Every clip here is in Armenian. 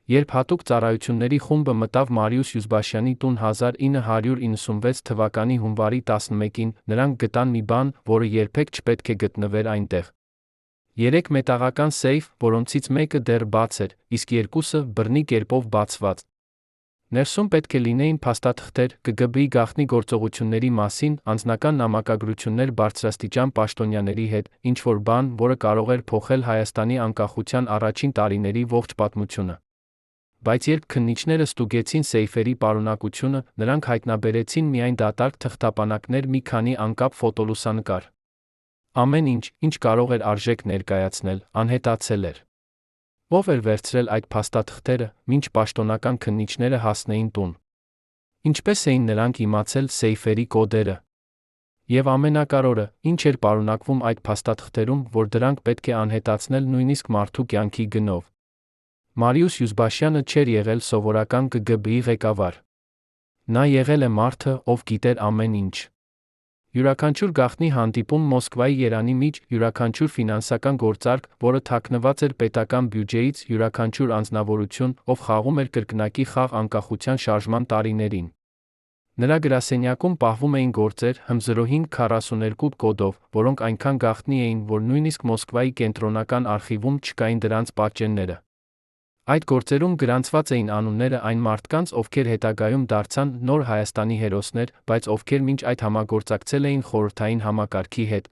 Երբ հատուկ ծառայությունների խումբը մտավ Մարիուս Յուզբաշյանի տուն 1996 թվականի հունվարի 11-ին, նրանք գտան մի բան, որը երբեք չպետք է գտնվեր այնտեղ։ 3 մետաղական սեյֆ, որոնցից մեկը դեռ բաց էր, իսկ երկուսը բռնի կերպով բացված։ Ներսում պետք է լինեին փաստաթղթեր ԿԳԲ-ի գաղտնի գործողությունների մասին, անձնական նամակագրություններ բարձրաստիճան պաշտոնյաների հետ, ինչ-որ բան, որը կարող էր փոխել Հայաստանի անկախության առաջին տարիների ողջ պատմությունը։ Բայց երբ քննիչները ստուգեցին սեյֆերի պարունակությունը, նրանք հայտնաբերեցին միայն դատարկ թղթապանակներ, մի քանի անկապ ֆոտոլուսանկար։ Ամեն ինչ, ինչ կարող էր արժեք ներկայացնել, անհետացել էր։ Ո՞վ էր վերցրել այդ փաստաթղթերը, մինչ պաշտոնական քննիչները հասնեին տուն։ Ինչպես էին նրանք իմացել սեյֆերի կոդերը։ Եվ ամենակարևորը, ինչ էր պարունակվում այդ փաստաթղթերում, որ դրանք պետք է անհետացնել նույնիսկ մարդու կյանքի գնով։ Մարիուս Յուզբաշյանը չէր եղել սովորական ԿԳԲ-ի ղեկավար։ Նա եղել է մարդը, ով գիտեր ամեն ինչ։ Յուրաքանչյուր գաղտնի հանդիպում Մոսկվայի Երանի միջ, յուրաքանչյուր ֆինանսական գործարք, որը թաքնված էր պետական բյուջեից, յուրաքանչյուր անձնավորություն, ով խաղում էր կրկնակի խաղ անկախության շարժման տարիներին։ Նրա գրասենյակում պահվում էին գործեր Հ00542 կոդով, որոնք այնքան գաղտնի էին, որ նույնիսկ Մոսկվայի կենտրոնական արխիվում չկային դրանց պատճենները։ Այդ գործերում գրանցված էին անունները այն մարդկանց, ովքեր հետագայում դարձան Նոր Հայաստանի հերոսներ, բայց ովքեր մինչ այդ համագործակցել էին խորհրդային համակարգի հետ։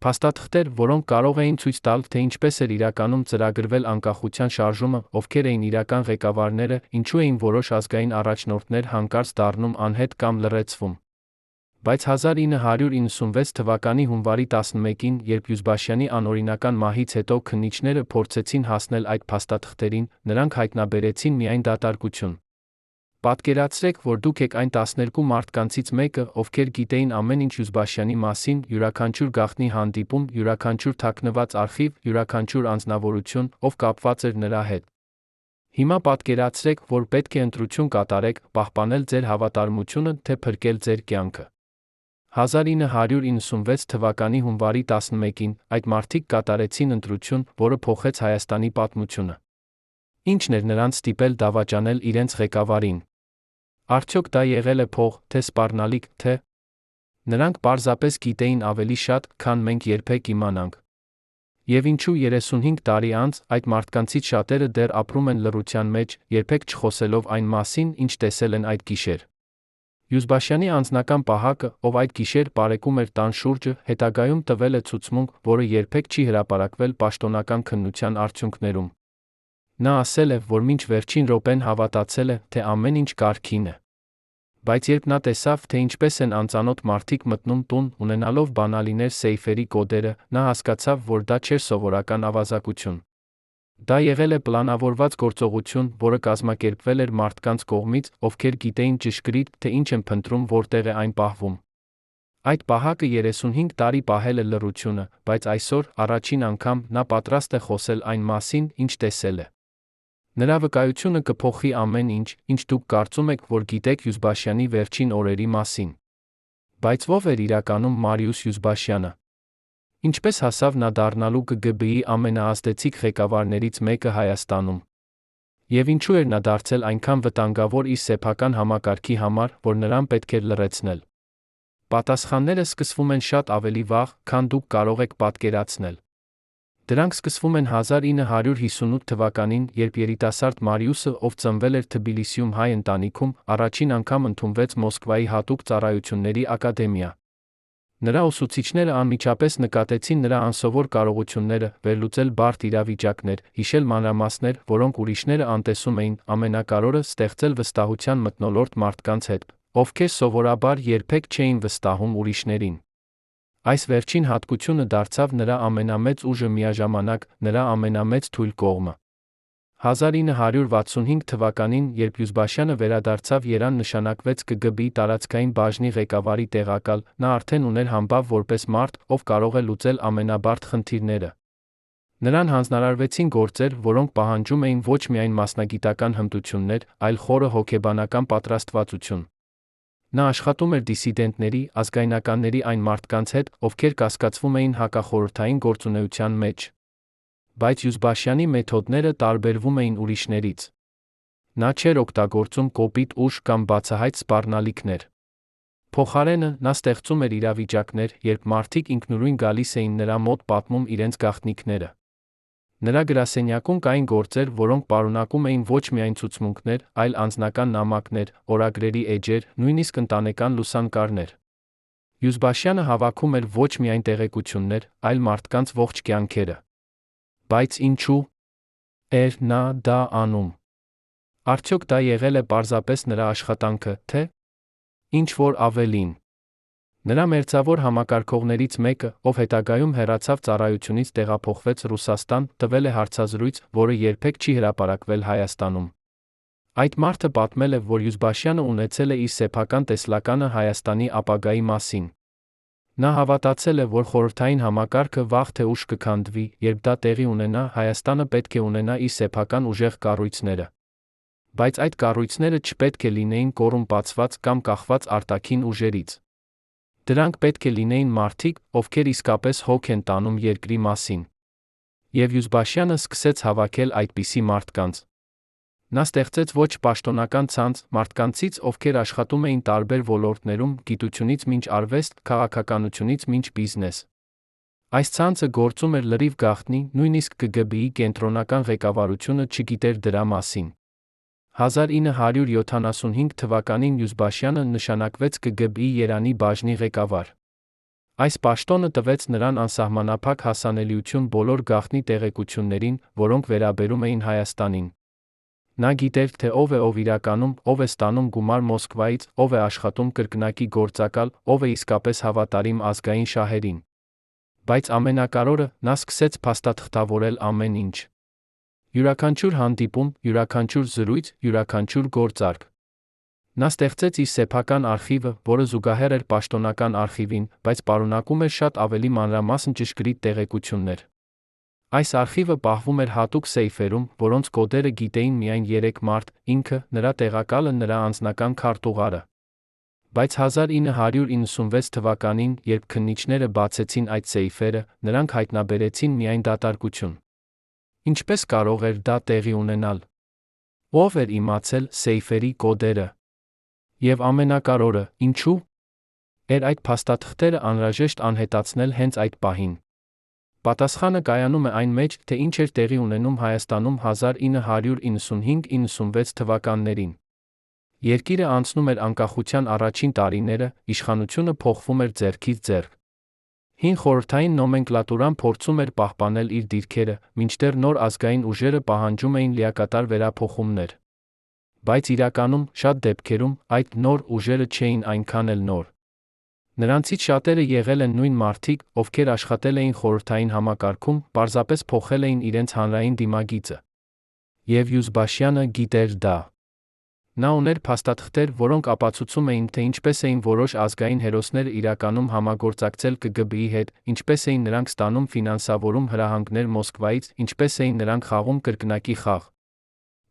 Փաստաթղթեր, որոնք կարող էին ցույց տալ, թե ինչպես էր իրականում ծրագրվել անկախության շարժումը, ովքեր էին իրական ղեկավարները, ինչու էին որոշ ազգային առաջնորդներ հանկարծ դառնում անհետ կամ լռեցվում։ Բայց 1996 թվականի հունվարի 11-ին, երբ Յուզբաշյանի անօրինական մահից հետո քննիչները փորձեցին հասնել այդ փաստաթղթերին, նրանք հայտնաբերեցին միայն դատարկություն։ Պատկերացրեք, որ դուք եք այն 12 մարդկանցից մեկը, ովքեր գիտեին ամեն ինչ Յուզբաշյանի մասին, յուրաքանչյուր գաղտնի հանդիպում, յուրաքանչյուր թաքնված արխիվ, յուրաքանչյուր անձնավորություն, ով կապված էր նրա հետ։ Հիմա պատկերացրեք, որ պետք է ընտրություն կատարեք, պահպանել ձեր հավատարմությունը, թե փրկել ձեր կյանքը։ 1996 թվականի հունվարի 11-ին այդ մարդիկ կատարեցին ընտրություն, որը փոխեց Հայաստանի պատմությունը։ Ինչն էր նրանց ստիպել դավաճանել իրենց ղեկավարին։ Արդյոք դա եղել է փող, թե սպառնալիք, թե… Նրանք պարզապես գիտեին ավելի շատ, քան մենք երբեք իմանանք։ Եվ ինչու 35 տարի անց, այդ մարդկանցից շատերը դեռ ապրում են լռության մեջ, երբեք չխոսելով այն մասին, ինչ տեսել են այդ գիշեր։ Յուզբաշյանի անձնական պահակը, ով այդ գիշեր պարեկում էր տան շուրջը, հետագայում տվել է ցուցմունք, որը երբեք չի հրապարակվել պաշտոնական քննության արդյունքներում։ Նա ասել է, որ մինչ վերջին րոպեն հավատացել է, թե ամեն ինչ կարգին է։ Բայց երբ նա տեսավ, թե ինչպես են անծանոթ մարդիկ մտնում տուն, ունենալով բանալիներ սեյֆերի կոդերը, նա հասկացավ, որ դա չէր սովորական ավազակություն։ Դա եղել է պլանավորված գործողություն, որը կազմակերպվել էր մարդկանց կողմից, ովքեր գիտեին ճշգրիտ, թե ինչ են փնտրում, որտեղ է այն պահվում։ Այդ պահակը 35 տարի պահել է լռությունը, բայց այսօր, առաջին անգամ, նա պատրաստ է խոսել այն մասին, ինչ տեսել է։ Նրա վկայությունը կփոխի ամեն ինչ, ինչ դուք կարծում եք, որ գիտեք Յուզբաշյանի վերջին օրերի մասին։ Բայց ո՞վ էր իրականում Մարիուս Յուզբաշյանը։ Ինչպես հասավ նա դառնալու ԿԳԲ-ի ամենաազդեցիկ ղեկավարներից մեկը Հայաստանում։ Եվ ինչու էր նա դարձել այնքան վտանգավոր իր սեփական համակարգի համար, որ նրան պետք էր լռեցնել։ Պատասխանները սկսվում են շատ ավելի վաղ, քան դուք կարող եք պատկերացնել։ Դրանք սկսվում են 1958 թվականին, երբ երիտասարդ Մարիուսը, ով ծնվել էր Թբիլիսիում հայ ընտանիքում, առաջին անգամ ընդունվեց Մոսկվայի հատուկ ծառայությունների ակադեմիա։ Նրա ուսուցիչները անմիջապես նկատեցին նրա անսովոր կարողությունները, վերլուծել բարդ իրավիճակներ, հիշել մանրամասներ, որոնք ուրիշները անտեսում էին, ամենակարևորը ստեղծել վստահության մթնոլորտ մարդկանց հետ, ովքեր սովորաբար երբեք չէին վստահում ուրիշներին։ Այս վերջին հատկությունը դարձավ նրա ամենամեծ ուժը միաժամանակ, նրա ամենամեծ թույլ կողմը։ 1965 թվականին, երբ Յուզբաշյանը վերադարձավ Երան, նշանակվեց ԿԳԲ-ի տարածքային բաժնի ղեկավարի տեղակալ, նա արդեն ուներ համբավ որպես մարդ, ով կարող է լուծել ամենաբարդ խնդիրները։ Նրան հանձնարարվեցին գործեր, որոնք պահանջում էին ոչ միայն մասնագիտական հմտություններ, այլ խորը հոգեբանական պատրաստվածություն։ Նա աշխատում էր դիսիդենտների, ազգայնականների այն մարդկանց հետ, ովքեր կասկածվում էին հակախորհրդային գործունեության մեջ։ Բայց Յուզբաշյանի մեթոդները տարբերվում էին ուրիշներից։ Նա չէր օգտագործում կոպիտ ուժ կամ բացահայտ սպառնալիքներ։ Փոխարենը, նա ստեղծում էր իրավիճակներ, երբ մարդիկ ինքնուրույն գալիս էին նրա մոտ պատմում իրենց գաղտնիքները։ Նրա գրասենյակում կային գործեր, որոնք պարունակում էին ոչ միայն ցուցմունքներ, այլ անձնական նամակներ, օրագրերի էջեր, նույնիսկ ընտանեկան լուսանկարներ։ Յուզբաշյանը հավաքում էր ոչ միայն տեղեկություններ, այլ մարդկանց ողջ կյանքերը։ Բայց ինչու էր նա դա անում։ Արդյոք դա եղել է պարզապես նրա աշխատանքը, թե ինչ որ ավելին։ Նրա մերձավոր համակարգողներից մեկը, ով հետագայում հեռացավ ծառայությունից տեղափոխվեց Ռուսաստան, տվել է հարցազրույց, որը երբեք չի հրապարակվել Հայաստանում։ Այդ մարդը պատմել է, որ Յուզբաշյանը ունեցել է իր սեփական տեսլականը Հայաստանի ապագայի մասին։ Նա հավատացել է, որ խորհրդային համակարգը վաղ թե ուշ կքանդվի, երբ դա տեղի ունենա, Հայաստանը պետք է ունենա իր սեփական ուժեղ կառույցները։ Բայց այդ կառույցները չպետք է լինեին կոռումպացված կամ կախված արտաքին ուժերից։ Դրանք պետք է լինեին մարդիկ, ովքեր իսկապես հոգ են տանում երկրի մասին։ Եվ Յուզբաշյանը սկսեց հավաքել այդպիսի մարդկանց։ Նա ստեղծեց ոչ պաշտոնական ցանց, մարդկանցից, ովքեր աշխատում էին տարբեր ոլորտներում, գիտությունից մինչ արվեստ, քաղաքականությունից մինչ բիզնես։ Այս ցանցը գործում էր լրիվ գաղտնի, նույնիսկ ԿԳԲ-ի կենտրոնական ղեկավարությունը չգիտեր դրա մասին։ 1975 թվականին Յուզբաշյանը նշանակվեց ԿԳԲ-ի Երանի բաժնի ղեկավար։ Այս պաշտոնը տվեց նրան անսահմանափակ հասանելիություն բոլոր գաղտնի տեղեկություններին, որոնք վերաբերում էին Հայաստանին։ Նա գիտեր, թե ով է իրականում, ով է ստանում գումար Մոսկվայից, ով է աշխատում կրկնակի գործակալ, ով է իսկապես հավատարիմ ազգային շահերին։ Բայց ամենակարևորը, նա սկսեց փաստաթղթավորել ամեն ինչ։ Յուրաքանչյուր հանդիպում, յուրաքանչյուր զրույց, յուրաքանչյուր գործարք։ Նա ստեղծեց իր սեփական արխիվը, որը զուգահեռ էր պաշտոնական արխիվին, բայց պարունակում էր շատ ավելի մանրամասն ճշգրիտ տեղեկություններ։ Այս արխիվը պահվում էր հատուկ սեյֆերում, որոնց կոդերը գիտեին միայն 3 մարդ, ինքը, նրա տեղակալը, նրա անձնական քարտուղարը։ Բայց 1996 թվականին, երբ քննիչները բացեցին այդ սեյֆերը, նրանք հայտնաբերեցին միայն դատարկություն։ Ինչպես կարող էր դա տեղի ունենալ։ Ով էր իմացել սեյֆերի կոդերը։ Եվ ամենակարևորը, ինչու էր այդ փաստաթղթերը անհրաժեշտ անհետացնել հենց այդ պահին։ Պատասխանը կայանում է այն մեջ, թե ինչ էր տեղի ունենում Հայաստանում 1995-96 թվականներին։ Երկիրը անցնում էր անկախության առաջին տարիները, իշխանությունը փոխվում էր ձեռքից ձեռք։ Հին խորհրդային նոմենկլատուրան փորձում էր պահպանել իր դիրքերը, մինչդեռ նոր ազգային ուժերը պահանջում էին լիակատար վերափոխումներ։ Բայց իրականում, շատ դեպքերում, այդ նոր ուժերը չէին այնքան էլ նոր։ Նրանցից շատերը եղել են նույն մարդիկ, ովքեր աշխատել էին խորհրդային համակարգում, պարզապես փոխել էին իրենց հանրային դիմագիծը։ Եվ Յուզբաշյանը գիտեր դա։ Նա ուներ փաստաթղթեր, որոնք ապացուցում էին, թե ինչպես էին որոշ ազգային հերոսներ իրականում համագործակցել ԿԳԲ-ի հետ, ինչպես էին նրանք ստանում ֆինանսավորում հրահանգներ Մոսկվայից, ինչպես էին նրանք խաղում կրկնակի խաղ։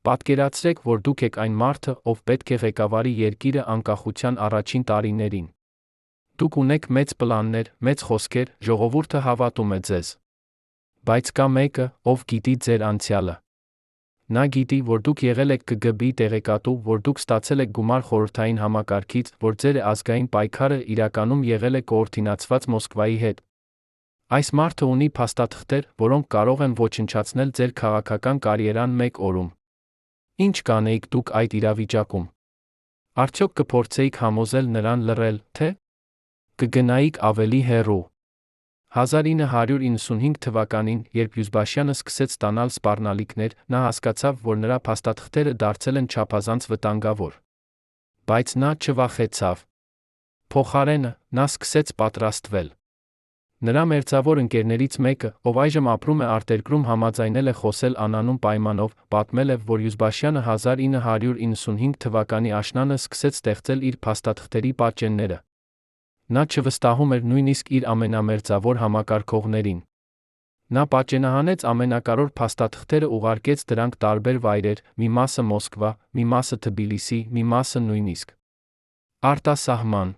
Պատկերացրեք, որ դուք եք այն մարդը, ով պետք է ղեկավարի երկիրը անկախության առաջին տարիներին։ Դուք ունեք մեծ պլաններ, մեծ խոսքեր, ժողովուրդը հավատում է ձեզ։ Բայց կա մեկը, ով գիտի ձեր անցյալը։ Նա գիտի, որ դուք եղել եք ԿԳԲ-ի տեղեկատու, որ դուք ստացել եք գումար խորհրդային համակարգից, որ ձեր ազգային պայքարը իրականում եղել է կոորդինացված Մոսկվայի հետ։ Այս մարդը ունի փաստաթղթեր, որոնք կարող են ոչնչացնել ձեր քաղաքական կարիերան մեկ օրում։ Ինչ կանեիք դուք այդ իրավիճակում։ Արդյոք կփորձեիք համոզել նրան լռել, թե կգնայիք ավելի հեռու։ 1995 թվականին, երբ Յուզբաշյանը սկսեց ստանալ սպառնալիքներ, նա հասկացավ, որ նրա փաստաթղթերը դարձել են չափազանց վտանգավոր։ Բայց նա չվախեցավ։ Փոխարենը, նա սկսեց պատրաստվել։ Նրա մերձավոր ընկերներից մեկը, ով այժմ ապրում է արտերկրում, համաձայնել է խոսել անանուն պայմանով, պատմել է, որ Յուզբաշյանը 1995 թվականի աշնանը սկսեց ստեղծել իր փաստաթղթերի պատճենները։ Նա չվստահում էր նույնիսկ իր ամենամերձավոր համակարգողներին։ Նա պատճենահանեց ամենակարևոր փաստաթղթերը, ուղարկեց դրանք տարբեր վայրեր, մի մասը Մոսկվա, մի մասը Թբիլիսի, մի մասը նույնիսկ արտասահման։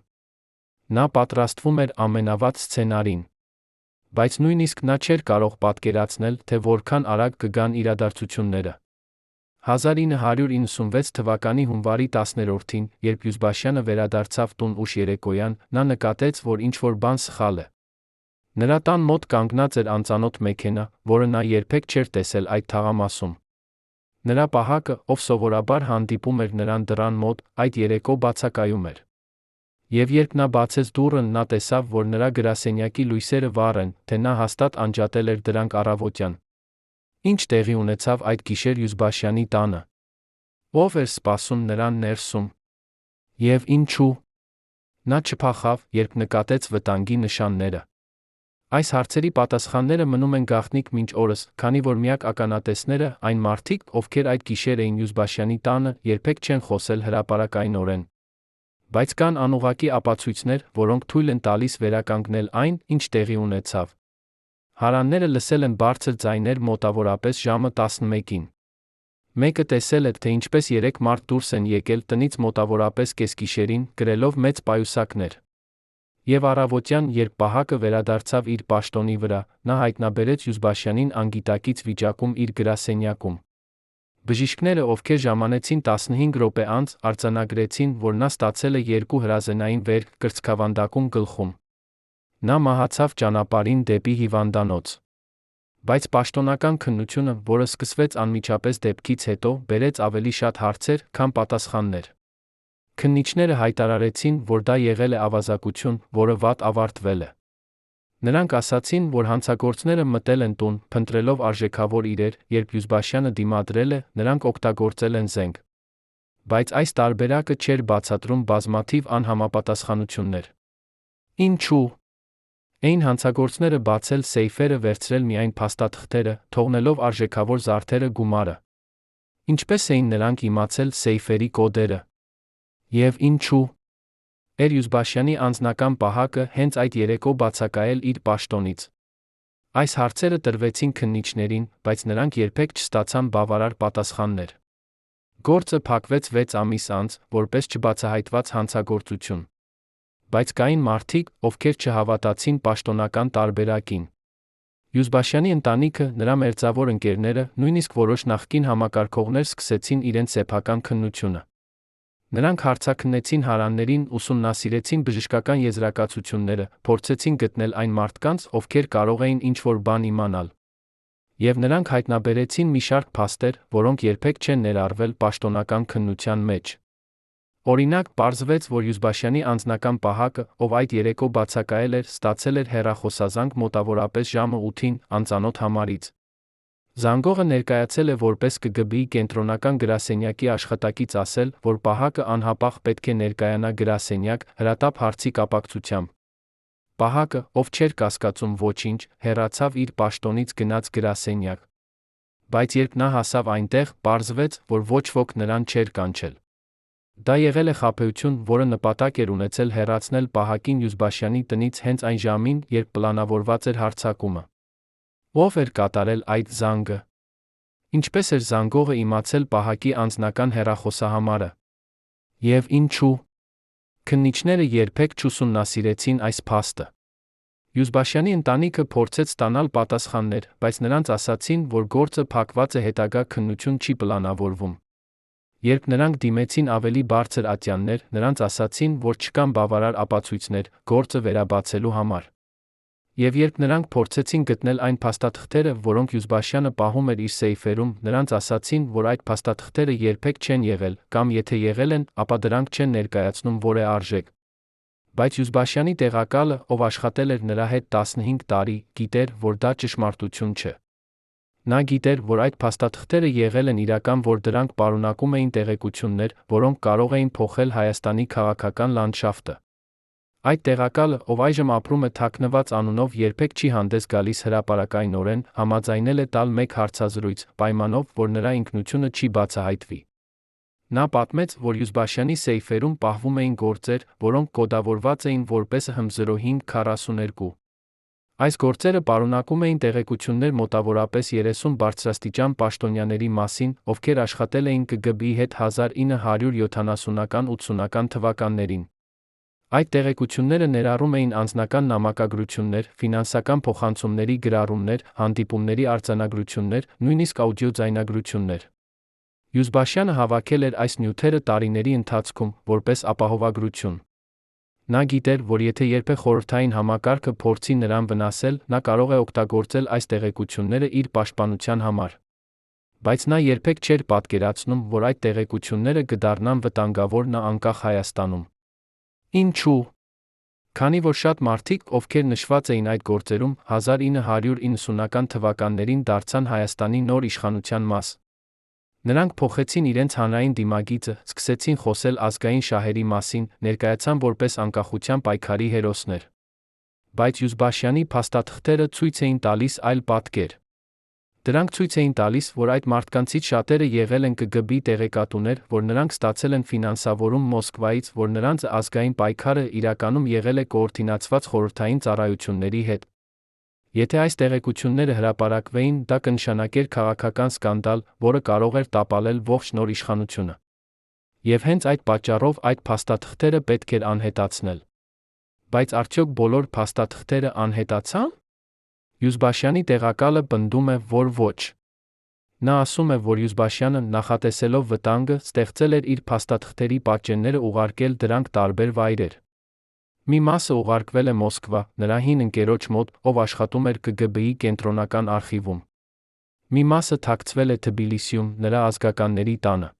Նա պատրաստվում էր ամենավատ սցենարին։ Բայց նույնիսկ նա չէր կարող պատկերացնել, թե որքան արագ կգան իրադարձությունները։ 1996 թվականի հունվարի 10-ին, երբ Յուզբաշյանը վերադարձավ տուն ուշ երեկոյան, նա նկատեց, որ ինչ-որ բան սխալ է։ Նրա տան մոտ կանգնած էր անծանոթ մեքենա, որը նա երբեք չէր տեսել այդ թաղամասում։ Նրա պահակը, ով սովորաբար հանդիպում էր նրան դռան մոտ, այդ երեկո բացակայում էր։ Եվ երբ նա բացեց դուռը, նա տեսավ, որ նրա գրասենյակի լույսերը վառ են, թե նա հաստատ անջատել էր դրանք առավոտյան։ Ինչ տեղի ունեցավ այդ գիշեր Յուզբաշյանի տանը։ Ո՞վ էր սպասում նրան ներսում։ Եվ ինչու։ Նա չփախավ, երբ նկատեց վտանգի նշանները։ Այս հարցերի պատասխանները մնում են գաղտնիք մինչ օրս, քանի որ միակ ականատեսները, այն մարդիկ, ովքեր այդ գիշեր էին Յուզբաշյանի տանը, երբեք չեն խոսել հրապարակայնորեն։ Բայց կան անուղղակի ապացույցներ, որոնք թույլ են տալիս վերականգնել այն, ինչ տեղի ունեցավ։ Հարանները լսել են բարձր ձայներ մոտավորապես ժամը 11-ին։ Մեկը տեսել է, թե ինչպես 3 մարդ դուրս են եկել տնից մոտավորապես կեսգիշերին, կրելով մեծ պայուսակներ։ Եվ առավոտյան, երբ պահակը վերադարձավ իր պաշտոնի վրա, նա հայտնաբերեց Յուզբաշյանին անգիտակից վիճակում իր գրասենյակում։ Բժիշկները, ովքեր ժամանեցին 15 րոպե անց, արձանագրեցին, որ նա ստացել է 2 հրազենային վերք կրծքավանդակում գլխում։ Նա մահացավ ճանապարհին դեպի հիվանդանոց։ Բայց պաշտոնական քննությունը, որը սկսվեց անմիջապես դեպքից հետո, բերեց ավելի շատ հարցեր, քան պատասխաններ։ Քննիչները հայտարարեցին, որ դա եղել է ավազակություն, որը վատ ավարտվել է։ Նրանք ասացին, որ հանցագործները մտել են տուն, փնտրելով արժեքավոր իրեր, երբ Յուզբաշյանը դիմադրել է, նրանք օգտագործել են զենք։ Բայց այս տարբերակը չէր բացատրում բազմաթիվ անհամապատասխանություններ։ Ինչու։ Այն հանցագործները բացել սեյֆերը, վերցրել միայն փաստաթղթերը, թողնելով արժեքավոր զարդերը գումարը։ Ինչպես էին նրանք իմացել սեյֆերի կոդերը։ Եվ ինչու։ Էր Յուզբաշյանի անձնական պահակը հենց այդ երեկո բացակայել իր պաշտոնից։ Այս հարցերը տրվեցին քննիչներին, բայց նրանք երբեք չստացան բավարար պատասխաններ։ Գործը փակվեց 6 ամիս անց, որպես չբացահայտված հանցագործություն։ Բայց կային մարդիկ, ովքեր չհավատացին պաշտոնական տարբերակին։ Յուզբաշյանի ընտանիքը, նրա մերձավոր ընկերները, նույնիսկ որոշ նախկին համակարգողներ սկսեցին իրենց սեփական քննությունը։ Նրանք հարցաքննեցին հարաններին, ուսումնասիրեցին բժշկական եզրակացությունները, փորձեցին գտնել այն մարդկանց, ովքեր կարող էին ինչ-որ բան իմանալ։ Եվ նրանք հայտնաբերեցին մի շարք փաստեր, որոնք երբեք չեն ներառվել պաշտոնական քննության մեջ։ Օրինակ, պարզվեց, որ Յուզբաշյանի անձնական պահակը, ով այդ երեկո բացակայել էր, ստացել էր հեռախոսազանգ մոտավորապես ժամը 8-ին, անծանոթ համարից։ Զանգողը ներկայացել է որպես ԿԳԲ-ի կենտրոնական գրասենյակի աշխատակից ասել, որ պահակը անհապաղ պետք է ներկայանա գրասենյակ, հրատապ հարցի կապակցությամբ։ Պահակը, ով չէր կասկածում ոչինչ, հեռացավ իր պաշտոնից գնաց գրասենյակ։ Բայց երբ նա հասավ այնտեղ, պարզվեց, որ ոչ ոք նրան չէր կանչել։ Դա եղել է խաբեություն, որը նպատակ էր ունեցել հեռացնել պահակին Յուզբաշյանի տնից հենց այն ժամին, երբ պլանավորված էր հարձակումը։ Ո՞վ էր կատարել այդ զանգը։ Ինչպես էր զանգողը իմացել պահակի անձնական հեռախոսահամարը։ Եվ ինչու։ Քննիչները երբեք չուսումնասիրեցին այս փաստը։ Յուզբաշյանի ընտանիքը փորձեց ստանալ պատասխաններ, բայց նրանց ասացին, որ գործը փակված է, հետագա քննություն չի պլանավորվում։ Երբ նրանք դիմեցին ավելի բարձր ատյաններ, նրանց ասացին, որ չկան բավարար ապացույցներ գործը վերաբացելու համար։ Եվ երբ նրանք փորձեցին գտնել այն փաստաթղթերը, որոնք Յուզբաշյանը պահում էր իր սեյֆերում, նրանց ասացին, որ այդ փաստաթղթերը երբեք չեն եղել, կամ եթե եղել են, ապա դրանք չեն ներկայացնում որևէ արժեք։ Բայց Յուզբաշյանի տեղակալը, ով աշխատել էր նրա հետ 15 տարի, գիտեր, որ դա ճշմարտություն չէ։ Նա գիտեր, որ այդ փաստաթղթերը եղել են իրական, որ դրանք պարունակում էին տեղեկություններ, որոնք կարող էին փոխել Հայաստանի քաղաքական լանդշաֆտը։ Այդ տեղակալը, ով այժմ ապրում է թաքնված անունով, երբեք չի հանդես գալիս հրապարակայնորեն, համաձայնել է տալ մեկ հարցազրույց, պայմանով, որ նրա ինքնությունը չի բացահայտվի։ Նա պատմեց, որ Յուզբաշյանի սեյֆերում պահվում էին գործեր, որոնք կոդավորված էին որպես HM0542։ Այս գործերը պարունակում էին տեղեկություններ մոտավորապես 30 բարձրաստիճան պաշտոնյաների մասին, ովքեր աշխատել էին ԿԳԲ-ի հետ 1970-80-ական թվականներին։ Այդ տեղեկությունները ներառում էին անձնական նամակագրություններ, ֆինանսական փոխանցումների գրառումներ, հանդիպումների արձանագրություններ, նույնիսկ աուդիո ձայնագրություններ։ Յուզբաշյանը հավաքել էր այս նյութերը տարիների ընթացքում որպես ապահովագրություն։ Նա գիտեր, որ եթե երբեք խորհրդային համակարգը փորձի նրան վնասել, նա կարող է օգտագործել այս տեղեկությունները իր պաշտպանության համար։ Բայց նա երբեք չէր պատկերացնում, որ այդ տեղեկությունները կդառնան վտանգավոր նա անկախ Հայաստանում։ Ինչու՞։ Քանի որ շատ մարդիկ, ովքեր նշված էին այդ գործերում, 1990-ական թվականներին դարձան Հայաստանի նոր իշխանության մաս։ Նրանք փոխեցին իրենց հանրային դիմագիծը, սկսեցին խոսել ազգային շահերի մասին, ներկայացան որպես անկախության պայքարի հերոսներ։ Բայց Յուզբաշյանի փաստաթղթերը ցույց էին տալիս այլ պատկեր։ Դրանք ցույց էին տալիս, որ այդ մարդկանցից շատերը եղել են ԿԳԲ-ի տեղեկատուներ, որ նրանք ստացել են ֆինանսավորում Մոսկվայից, որ նրանց ազգային պայքարը իրականում եղել է կոորդինացված խորհրդային ծառայությունների հետ։ Եթե այս տեղեկությունները հրապարակվեին, դա կնշանակեր քաղաքական սկանդալ, որը կարող էր տապալել ողջ նոր իշխանությունը։ Եվ հենց այդ պատճառով այդ փաստաթղթերը պետք էր անհետացնել։ Բայց արդյոք բոլոր փաստաթղթերը անհետացան։ Յուզբաշյանի տեղակալը պնդում է, որ ոչ։ Նա ասում է, որ Յուզբաշյանը, նախատեսելով վտանգը, ստեղծել էր իր փաստաթղթերի պատճենները ուղարկել դրանք տարբեր վայրեր։ Մի մասը ուղարկվել է Մոսկվա, նրա հին ընկերոջ մոտ, ով աշխատում էր ԿԳԲ-ի կենտրոնական արխիվում։ Մի մասը թաքցվել է Թբիլիսիում, նրա ազգականների տանը։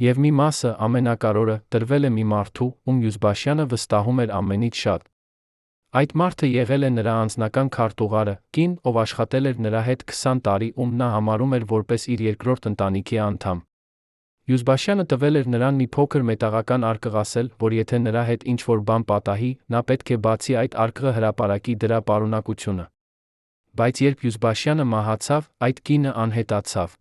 Եվ մի մասը, ամենակարևորը, տրվել է մի մարդու, ում Յուզբաշյանը վստահում էր ամենից շատ։ Այդ մարդը եղել է նրա անձնական քարտուղարը, կին, ով աշխատել էր նրա հետ 20 տարի, ում նա համարում էր որպես իր երկրորդ ընտանիքի անդամ։ Յուզբաշյանը տվել էր նրան մի փոքր մետաղական արկղ, ասել, որ եթե նրա հետ ինչ-որ բան պատահի, նա պետք է բացի այդ արկղը հրապարակի դրա պարունակությունը։ Բայց երբ Յուզբաշյանը մահացավ, այդ կինը անհետացավ։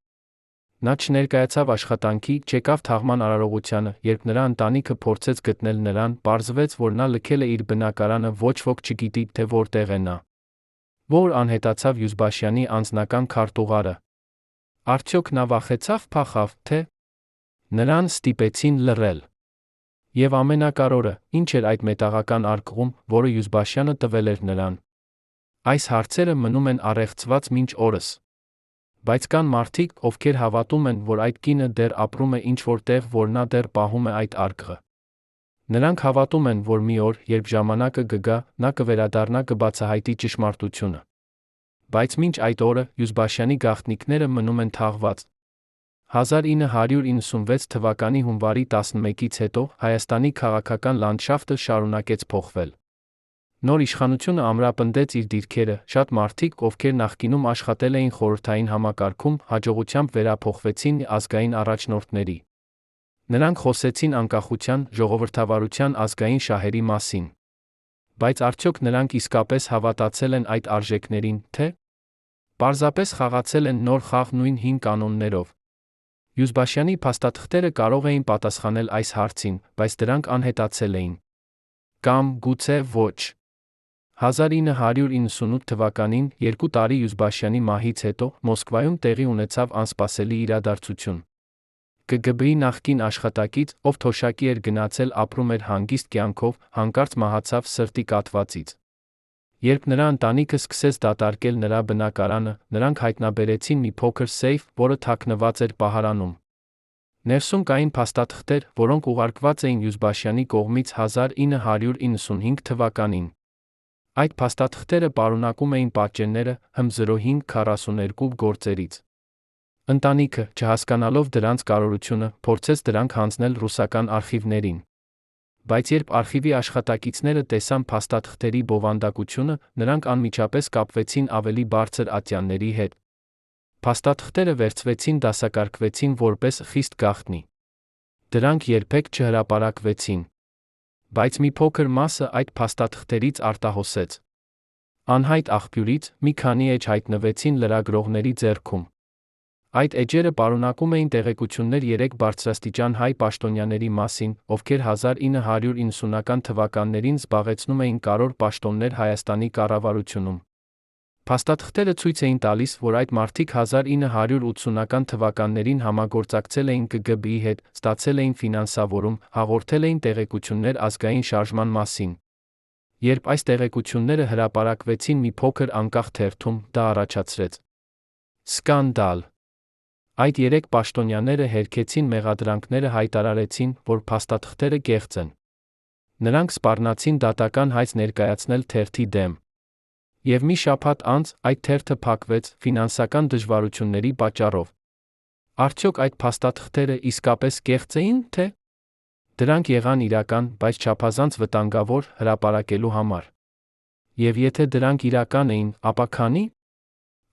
Նա չներկայացավ աշխատանքի, չեկավ թաղման արարողությանը, երբ նրա ընտանիքը փորձեց գտնել նրան, պարզվեց, որ նա լքել է իր բնակարանը, ոչ ոք չգիտի, թե որտեղ է նա։ Որ անհետացավ Յուզբաշյանի անձնական քարտուղարը։ Արդյոք նա վախեցավ, փախավ, թե նրան ստիպեցին լռել։ Եվ ամենակարևորը, ինչ էր այդ մետաղական արկղում, որը Յուզբաշյանը տվել էր նրան։ Այս հարցերը մնում են առեղծված մինչ օրս։ Բայց կան մարդիկ, ովքեր հավատում են, որ այդ կինը դեռ ապրում է ինչ-որ տեղ, որ նա դեռ պահում է այդ արկղը։ Նրանք հավատում են, որ մի օր, երբ ժամանակը կգա, նա կվերադառնա, կբացահայտի ճշմարտությունը։ Բայց մինչ այդ օրը, Յուզբաշյանի գաղտնիքները մնում են թաղված։ 1996 թվականի հունվարի 11-ից հետո Հայաստանի քաղաքական լանդշաֆտը շարունակեց փոխվել։ Նոր իշխանությունը ամրապնդեց իր դիրքերը, շատ մարդիկ, ովքեր նախկինում աշխատել էին խորհրդային համակարգում, հաջողությամբ վերափոխվեցին ազգային առաջնորդների։ Նրանք խոսեցին անկախության, ժողովրդավարության, ազգային շահերի մասին։ Բայց արդյոք նրանք իսկապես հավատացել են այդ արժեքներին, թե պարզապես խաղացել են նոր խաղ նույն հին կանոններով։ Յուզբաշյանի փաստաթղթերը կարող էին պատասխանել այս հարցին, բայց դրանք անհետացել էին։ Կամ գուցե ոչ։ 1998 թվականին, 2 տարի Յուզբաշյանի մահից հետո, Մոսկվայում տեղի ունեցավ անսպասելի իրադարձություն։ ԿԳԲ-ի նախկին աշխատակից, ով թոշակի էր գնացել, ապրում էր հանգիստ կյանքով, հանկարծ մահացավ սրտի կաթվածից։ Երբ նրա ընտանիքը սկսեց դատարկել նրա բնակարանը, նրանք հայտնաբերեցին մի փոքր սեյֆ, որը թաքնված էր պահարանում։ Ներսում կային փաստաթղթեր, որոնք ուղարկված էին Յուզբաշյանի կողմից 1995 թվականին։ Այդ փաստաթղթերը պարունակում էին պատճենները ՀՄ-0542 գործերից։ Ընտանիքը, չհասկանալով դրանց կարևորությունը, փորձեց դրանք հանձնել ռուսական արխիվներին։ Բայց երբ արխիվի աշխատակիցները տեսան փաստաթղթերի բովանդակությունը, նրանք անմիջապես կապվեցին ավելի բարձր ատյանների հետ։ Փաստաթղթերը վերցվեցին, դասակարգվեցին որպես խիստ գաղտնի։ Դրանք երբեք չհրապարակվեցին։ Բայց մի փոքր մասը այդ փաստաթղթերից արտահոսեց։ Անհայտ աղբյուրից մի քանի էջ հայտնվեցին լրագրողների ձեռքում։ Այդ էջերը պարունակում էին տեղեկություններ 3 բարձրաստիճան հայ պաշտոնյաների մասին, ովքեր 1990-ական թվականներին զբաղեցնում էին կարևոր պաշտոններ Հայաստանի կառավարությունում։ Փաստաթղթերը ցույց էին տալիս, որ այդ մարդիկ 1980-ական թվականներին համագործակցել էին ԿԳԲ-ի հետ, ստացել էին ֆինանսավորում, հաղորդել էին տեղեկություններ ազգային շարժման մասին։ Երբ այս տեղեկությունները հրապարակվեցին մի փոքր անկախ թերթում, դա առաջացրեց սկանդալ։ Այդ երեք պաշտոնյաները հերքեցին մեղադրանքները հայտարարեցին, որ փաստաթղթերը կեղծ են։ Նրանք սպառնացին դատական հայց ներկայացնել թերթի դեմ։ Եվ մի շաբաթ անց այդ թերթը փակվեց ֆինանսական դժվարությունների պատճառով։ Արդյոք այդ փաստաթղթերը իսկապես կեղծ էին, թե՞ դրանք եղան իրական, բայց չափազանց վտանգավոր հրապարակելու համար։ Եվ եթե դրանք իրական էին, ապա քանի՞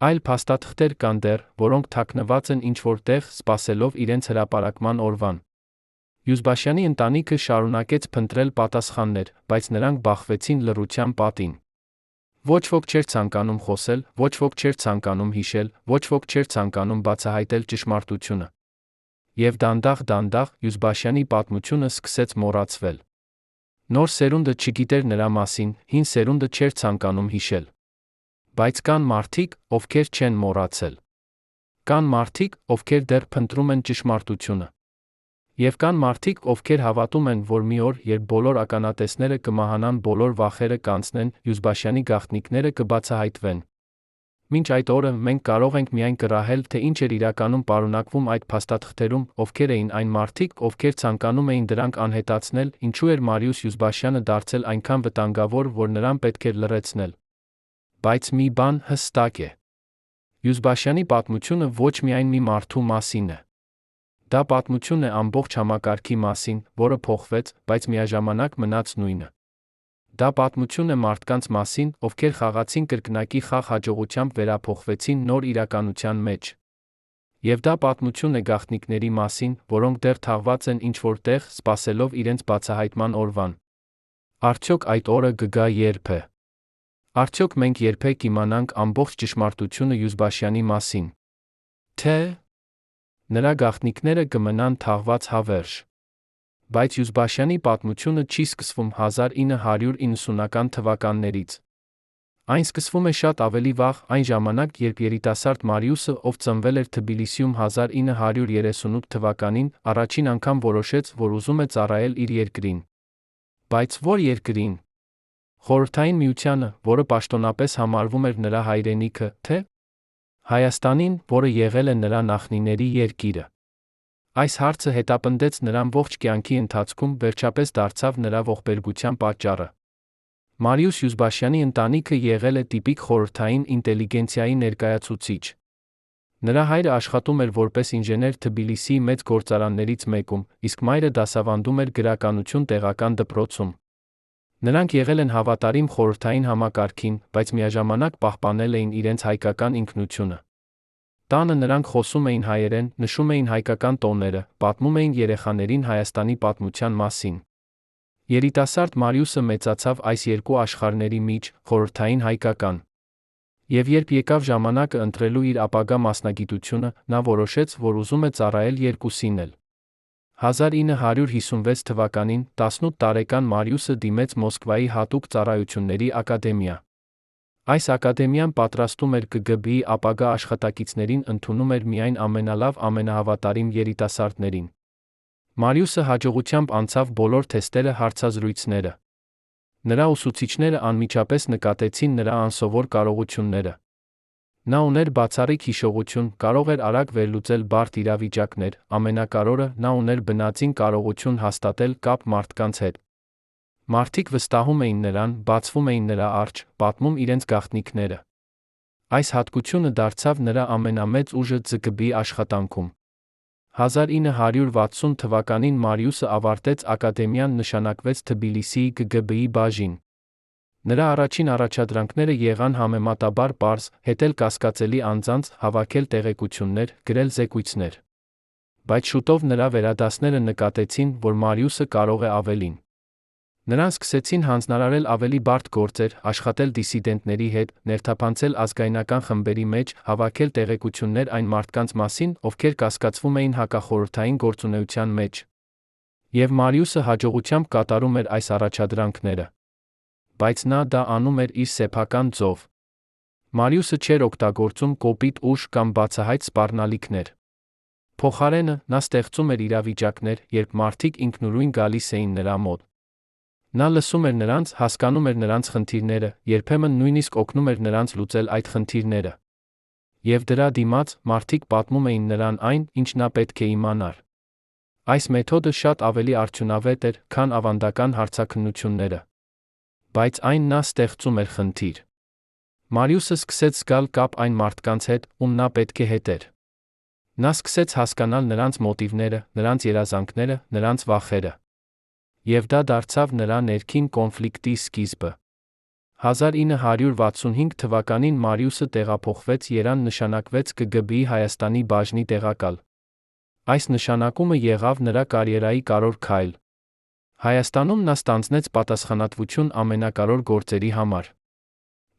այլ փաստաթղթեր կան դեռ, որոնք թաքնված են ինչ-որ տեղ, սպասելով իրենց հրապարակման օրվան։ Յուզբաշյանի ընտանիքը շարունակեց փնտրել պատասխաններ, բայց նրանք բախվեցին լռության պատին։ Ոչ ոք չէր ցանկանում խոսել, ոչ ոք չէր ցանկանում հիշել, ոչ ոք չէր ցանկանում բացահայտել ճշմարտությունը։ Եվ դանդաղ Յուզբաշյանի պատմությունը սկսեց մոռացվել։ Նոր սերունդը չգիտեր նրա մասին, հին սերունդը չէր ցանկանում հիշել։ Բայց կան մարդիկ, ովքեր չեն մոռացել։ Կան մարդիկ, ովքեր դեռ փնտրում են ճշմարտությունը։ Եվ կան մարդիկ, ովքեր հավատում են, որ մի օր, երբ բոլոր ականատեսները կմահանան, բոլոր վախերը կանցնեն, Յուզբաշյանի գաղտնիքները կբացահայտվեն։ Մինչ այդ օրը մենք կարող ենք միայն կռահել, թե ինչ էր իրականում պարունակվում այդ փաստաթղթերում, ովքեր էին այն մարդիկ, ովքեր ցանկանում էին դրանք անհետացնել, ինչու էր Մարիուս Յուզբաշյանը դարձել այնքան վտանգավոր, որ նրան պետք էր լռեցնել։ Բայց մի բան հստակ է. Յուզբաշյանի պատմությունը ոչ միայն մի մարդու մասին է։ Դա պատմություն է ամբողջ համակարգի մասին, որը փոխվեց, բայց միաժամանակ մնաց նույնը։ Դա պատմություն է մարդկանց մասին, ովքեր խաղացին կրկնակի խաղ հաջողությամբ վերափոխվեցին նոր իրականության մեջ։ Եվ դա պատմություն է գաղտնիքների մասին, որոնք դեռ թաղված են ինչ-որ տեղ, սպասելով իրենց բացահայտման օրվան։ Արդյոք այդ օրը կգա երբ է։ Արդյոք մենք երբեք իմանանք ամբողջ ճշմարտությունը Յուզբաշյանի մասին։ Թե՞ նրա գաղտնիքները կմնան թաղված հավերժ։ Բայց Յուզբաշյանի պատմությունը չի սկսվում 1990-ական թվականներից։ Այն սկսվում է շատ ավելի վաղ, այն ժամանակ, երբ երիտասարդ Մարիուսը, ով ծնվել էր Թբիլիսիում 1938 թվականին, առաջին անգամ որոշեց, որ ուզում է ծառայել իր երկրին։ Բայց ո՞ր երկրին։ Խորհրդային Միությանը, որը պաշտոնապես համարվում էր նրա հայրենիքը, թե՞ Հայաստանին, որը եղել է նրա նախնիների երկիրը։ Այս հարցը հետապնդեց նրան ողջ կյանքի ընթացքում, վերջապես դարձավ նրա ողբերգության պատճառը։ Մարիուս Յուզբաշյանի ընտանիքը եղել է տիպիկ խորհրդային ինտելիգենցիայի ներկայացուցիչ։ Նրա հայրը աշխատում էր որպես ինժեներ Թբիլիսիի մեծ գործարաններից մեկում, իսկ մայրը դասավանդում էր գրականություն տեղական դպրոցում։ Նրանք եղել են հավատարիմ խորհրդային համակարգին, բայց միաժամանակ պահպանել էին իրենց հայկական ինքնությունը։ Տանը նրանք խոսում էին հայերեն, նշում էին հայկական տոները, պատմում էին երեխաներին Հայաստանի պատմության մասին։ Երիտասարդ Մարիուսը մեծացավ այս երկու աշխարհների մեջ, խորհրդային հայկական։ Եվ երբ եկավ ժամանակը ընտրելու իր ապագա մասնագիտությունը, նա որոշեց, որ ուզում է ծառայել երկուսին էլ։ 1956 թվականին 18 տարեկան Մարիուսը դիմեց Մոսկվայի հատուկ ծառայությունների ակադեմիա։ Այս ակադեմիան պատրաստում էր ԿԳԲ-ի ապագա աշխատակիցներին, ընդունում էր միայն ամենալավ, ամենահավատարիմ երիտասարդներին։ Մարիուսը հաջողությամբ անցավ բոլոր թեստերը, հարցազրույցները։ Նրա ուսուցիչները անմիջապես նկատեցին նրա անսովոր կարողությունները։ Նա ուներ բացառիկ հիշողություն, կարող էր արագ վերլուծել բարդ իրավիճակներ, ամենակարևորը, նա ուներ բնածին կարողություն հաստատել կապ մարդկանց հետ։ Մարդիկ վստահում էին նրան, բացվում էին նրա առջ, պատմում իրենց գաղտնիքները։ Այս հատկությունը դարձավ նրա ամենամեծ ուժը ԿԳԲ-ի աշխատանքում։ 1960 թվականին Մարիուսը ավարտեց ակադեմիան, նշանակվեց Թբիլիսիի ԿԳԲ-ի բաժին։ Նրա առաջին առաջադրանքները եղան համեմատաբար պարզ, հետել կասկածելի անձանց, հավաքել տեղեկություններ, գրել զեկույցներ։ Բայց շուտով նրա վերադասները նկատեցին, որ Մարիուսը կարող է ավելին։ Նրան սկսեցին հանձնարարել ավելի բարդ գործեր, աշխատել դիսիդենտների հետ, ներթափանցել ազգայնական խմբերի մեջ, հավաքել տեղեկություններ այն մարդկանց մասին, ովքեր կասկածվում էին հակախորհրդային գործունեության մեջ։ Եվ Մարիուսը հաջողությամբ կատարում էր այս առաջադրանքները։ Բայց նա դա անում էր իր սեփական ձով։ Մարիուսը չէր օգտագործում կոպիտ ուժ կամ բացահայտ սպառնալիքներ։ Փոխարենը, նա ստեղծում էր իրավիճակներ, երբ մարդիկ ինքնուրույն գալիս էին նրա մոտ։ Նա լսում էր նրանց, հասկանում էր նրանց խնդիրները, երբեմն նույնիսկ օգնում էր նրանց լուծել այդ խնդիրները։ Եվ դրա դիմաց մարդիկ պատմում էին նրան այն, ինչ նա պետք է իմանար։ Այս մեթոդը շատ ավելի արդյունավետ էր, քան ավանդական հարցաքննությունները։ Բայց այն նա ստեղծում էր խնդիր։ Մարիուսը սկսեց զգալ կապ այն մարդկանց հետ, ում նա պետք է հետեր։ Նա սկսեց հասկանալ նրանց մոտիվները, նրանց երազանքները, նրանց վախերը։ Եվ դա դարձավ նրա ներքին կոնֆլիկտի սկիզբը։ 1965 թվականին Մարիուսը տեղափոխվեց Երան, նշանակվեց ԿԳԲ-ի Հայաստանի բաժնի տեղակալ։ Այս նշանակումը եղավ նրա կարիերայի կարևոր քայլ։ Հայաստանում նա ստանձնեց պատասխանատվություն ամենակարևոր գործերի համար։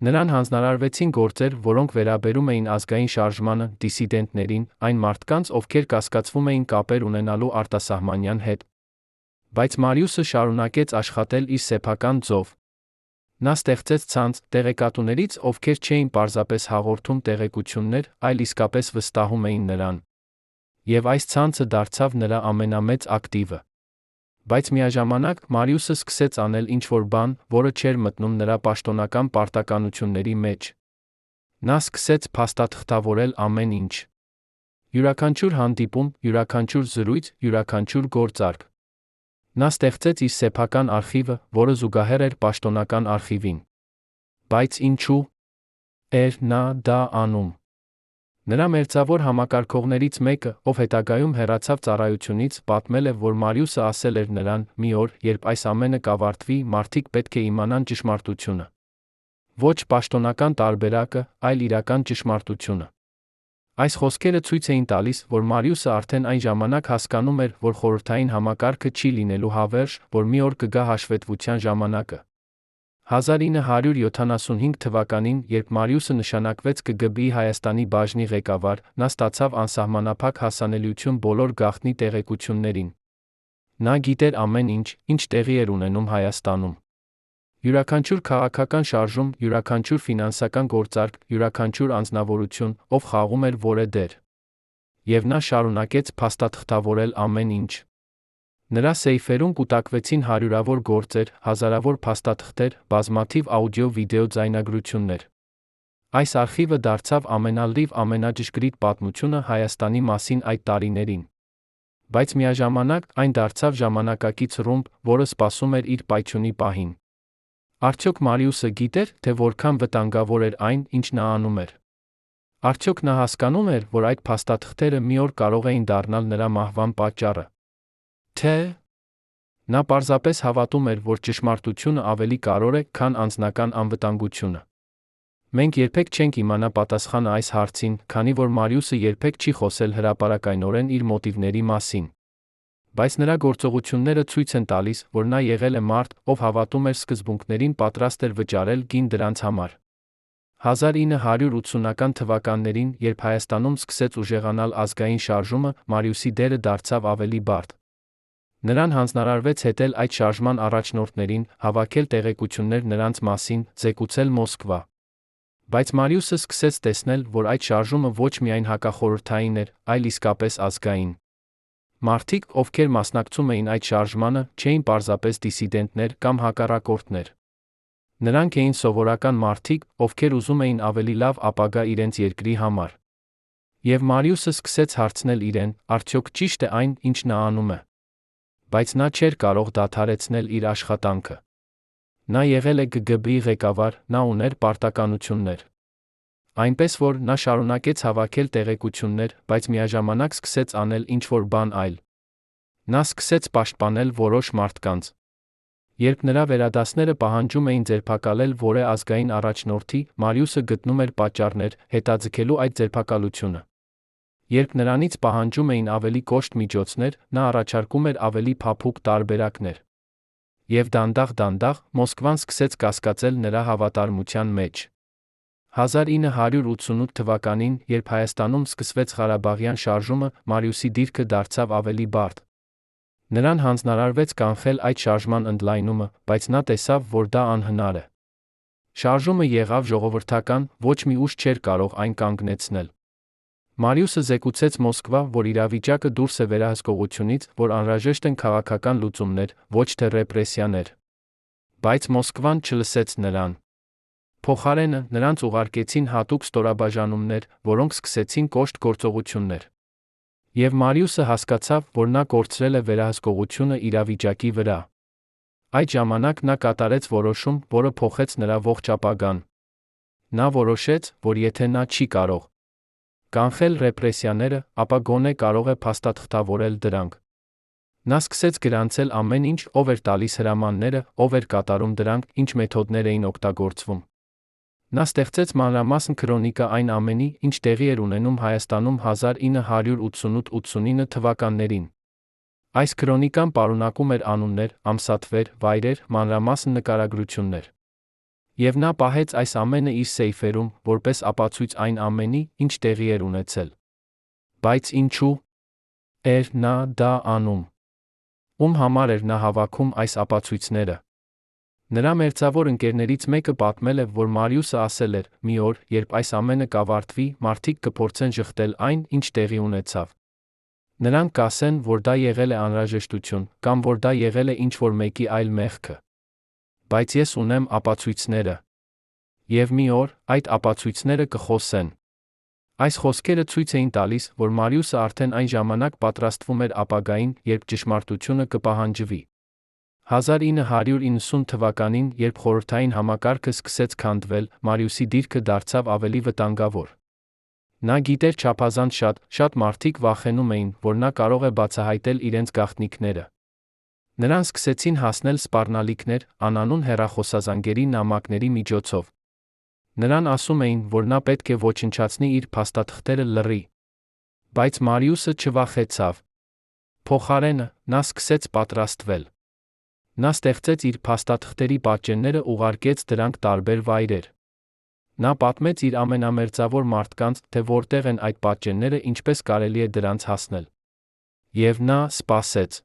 Նրան հանձնարարվեցին գործեր, որոնք վերաբերում էին ազգային շարժմանը, դիսիդենտներին, այն մարդկանց, ովքեր կասկածվում էին կապեր ունենալու արտասահմանյան հետ։ Բայց Մարիուսը շարունակեց աշխատել իր սեփական ձով։ Նա ստեղծեց ցանց տեղեկատուներից, ովքեր չէին պարզապես հաղորդում տեղեկություններ, այլ իսկապես վստահում էին նրան։ Եվ այս ցանցը դարձավ նրա ամենամեծ ակտիվը։ Բայց միաժամանակ Մարիուսը սկսեց անել ինչ-որ բան, որը չէր մտնում նրա պաշտոնական պարտականությունների մեջ։ Նա սկսեց փաստաթղթավորել ամեն ինչ։ Յուրաքանչյուր հանդիպում, յուրաքանչյուր զրույց, յուրաքանչյուր գործարք։ Նա ստեղծեց իր սեփական արխիվը, որը զուգահեռ էր պաշտոնական արխիվին։ Բայց ինչու էր նա դա անում։ Նրա մերձավոր համակարգողներից մեկը, ով հետագայում հեռացավ ծառայությունից, պատմել է, որ Մարիուսը ասել էր նրան. «Մի օր, երբ այս ամենը կավարտվի, մարդիկ պետք է իմանան ճշմարտությունը։ Ոչ պաշտոնական տարբերակը, այլ իրական ճշմարտությունը»։ Այս խոսքերը ցույց էին տալիս, որ Մարիուսը արդեն այն ժամանակ հասկանում էր, որ խորհրդային համակարգը չի լինելու հավերժ, որ մի օր կգա հաշվետվության ժամանակը։ 1975 թվականին, երբ Մարիուսը նշանակվեց ԿԳԲ-ի Հայաստանի բաժնի ղեկավար, նա ստացավ անսահմանափակ հասանելիություն բոլոր գաղտնի տեղեկություններին։ Նա գիտեր ամեն ինչ, ինչ տեղի էր ունենում Հայաստանում։ Յուրաքանչյուր քաղաքական շարժում, յուրաքանչյուր ֆինանսական գործարք, յուրաքանչյուր անձնավորություն, ով խաղում էր որևէ դեր։ Եվ նա շարունակեց փաստաթղթավորել ամեն ինչ։ Նրա սեյֆերում կուտակվեցին հարյուրավոր գործեր, հազարավոր փաստաթղթեր, բազմաթիվ աուդիո-վիդեո ձայնագրություններ։ Այս արխիվը դարձավ ամենալրիվ, ամենաճշգրիտ պատմությունը Հայաստանի մասին այդ տարիներին։ Բայց միաժամանակ այն դարձավ ժամանակակից ռումբ, որը սպասում էր իր պայթյունի պահին։ Արդյոք Մարիուսը գիտեր, թե որքան վտանգավոր էր այն, ինչ նա անում էր։ Արդյոք նա հասկանում էր, որ այդ փաստաթղթերը մի օր կարող էին դառնալ նրա մահվան պատճառը։ Թե նա պարզապես հավատում էր, որ ճշմարտությունը ավելի կարևոր է, քան անձնական անվտանգությունը։ Մենք երբեք չենք իմանա պատասխանը այս հարցին, քանի որ Մարիուսը երբեք չի խոսել հրապարակայնորեն իր մոտիվների մասին։ Բայց նրա գործողությունները ցույց են տալիս, որ նա եղել է մարդ, ով հավատում էր սկզբունքներին, պատրաստ էր վճարել գին դրանց համար։ 1980-ական թվականներին, երբ Հայաստանում սկսեց ուժեղանալ ազգային շարժումը, Մարիուսի դերը դարձավ ավելի բարդ։ Նրան հանձնարարվեց հետել այդ շարժման առաջնորդներին, հավաքել տեղեկություններ նրանց մասին, զեկուցել Մոսկվա։ Բայց Մարիուսը սկսեց տեսնել, որ այդ շարժումը ոչ միայն հակախորհրդային էր, այլ իսկապես ազգային։ Մարդիկ, ովքեր մասնակցում էին այդ շարժմանը, չէին պարզապես դիսիդենտներ կամ հակառակորդներ։ Նրանք էին սովորական մարդիկ, ովքեր ուզում էին ավելի լավ ապագա իրենց երկրի համար։ Եվ Մարիուսը սկսեց հարցնել իրեն, արդյոք ճիշտ է այն, ինչ նա անում է։ Բայց նա չէր կարող դադարեցնել իր աշխատանքը։ Նա եղել է ԿԳԲ-ի ղեկավար, նա ուներ պարտականություններ։ Այնպես որ նա շարունակեց հավաքել տեղեկություններ, բայց միաժամանակ սկսեց անել ինչ-որ բան այլ։ Նա սկսեց պաշտպանել որոշ մարդկանց։ Երբ նրա վերադասները պահանջում էին ձերբակալել որևէ ազգային առաջնորդի, Մարիուսը գտնում էր պատճառներ, հետաձգելու այդ ձերբակալությունը։ Երբ նրանից պահանջում էին ավելի կոշտ միջոցներ, նա առաջարկում էր ավելի փափուկ տարբերակներ։ Եվ դանդաղ Մոսկվան սկսեց կասկածել նրա հավատարմության մեջ։ 1988 թվականին, երբ Հայաստանում սկսվեց Ղարաբաղյան շարժումը, Մարիուսի դիրքը դարձավ ավելի բարդ։ Նրան հանձնարարվեց կանխել այդ շարժման ընդլայնումը, բայց նա տեսավ, որ դա անհնար է։ Շարժումը եղավ ժողովրդական, ոչ մի ուժ չէր կարող այն կանգնեցնել։ Մարիուսը զեկուցեց Մոսկվա, որ իրավիճակը դուրս է վերահսկողությունից, որ անհրաժեշտ են քաղաքական լուծումներ, ոչ թե ռեպրեսիաներ։ Բայց Մոսկվան չլսեց նրան։ Փոխարենը նրանց ուղարկեցին հատուկ ստորաբաժանումներ, որոնք սկսեցին կոշտ գործողություններ։ Եվ Մարիուսը հասկացավ, որ նա կորցրել է վերահսկողությունը իրավիճակի վրա։ Այդ ժամանակ նա կատարեց որոշում, որը փոխեց նրա ողջ ապագան։ Նա որոշեց, որ եթե նա չի կարող կանխել ռեպրեսիաները, ապա գոնե կարող է փաստաթղթավորել դրանք։ Նա սկսեց գրանցել ամեն ինչ, ով էր տալիս հրամանները, ով էր կատարում դրանք, ինչ մեթոդներ էին օգտագործվում։ Նա ստեղծեց մանրամասն քրոնիկա այն ամենի, ինչ տեղի էր ունենում Հայաստանում 1988-89 թվականներին։ Այս քրոնիկան պարունակում էր անուններ, ամսաթվեր, վայրեր, մանրամասն նկարագրություններ։ Եվ նա պահեց այս ամենը իր սեյֆերում, որպես ապացույց այն ամենի, ինչ տեղի էր ունեցել։ Բայց ինչու էր նա դա անում։ Ում համար էր նա հավաքում այս ապացույցները։ Նրա մերձավոր ընկերներից մեկը պատմել է, որ Մարիուսը ասել էր. «Մի օր, երբ այս ամենը կավարտվի, մարդիկ կփորձեն ժխտել այն, ինչ տեղի ունեցավ։ Նրանք կասեն, որ դա եղել է անհրաժեշտություն, կամ որ դա եղել է ինչ-որ մեկի այլ մեղքը։ Բայց ես ունեմ ապացույցները։ Եվ մի օր, այդ ապացույցները կխոսեն»։ Այս խոսքերը ցույց էին տալիս, որ Մարիուսը արդեն այն ժամանակ պատրաստվում էր ապագային, երբ ճշմարտությունը կպահանջվի։ 1990 թվականին, երբ խորհրդային համակարգը սկսեց քանդվել, Մարիուսի դիրքը դարձավ ավելի վտանգավոր։ Նա գիտեր չափազանց շատ մարդիկ վախենում էին, որ նա կարող է բացահայտել իրենց գաղտնիքները։ Նրան սկսեցին հասնել սպառնալիքներ, անանուն հեռախոսազանգերի նամակների միջոցով։ Նրան ասում էին, որ նա պետք է ոչնչացնի իր փաստաթղթերը լռի։ Բայց Մարիուսը չվախեցավ։ Փոխարենը, նա սկսեց պատրաստվել։ Նա ստեղծեց իր փաստաթղթերի պատճենները, ուղարկեց դրանք տարբեր վայրեր։ Նա պատմեց իր ամենամերձավոր մարդկանց, թե որտեղ են այդ պատճենները, ինչպես կարելի է դրանց հասնել։ Եվ նա սպասեց։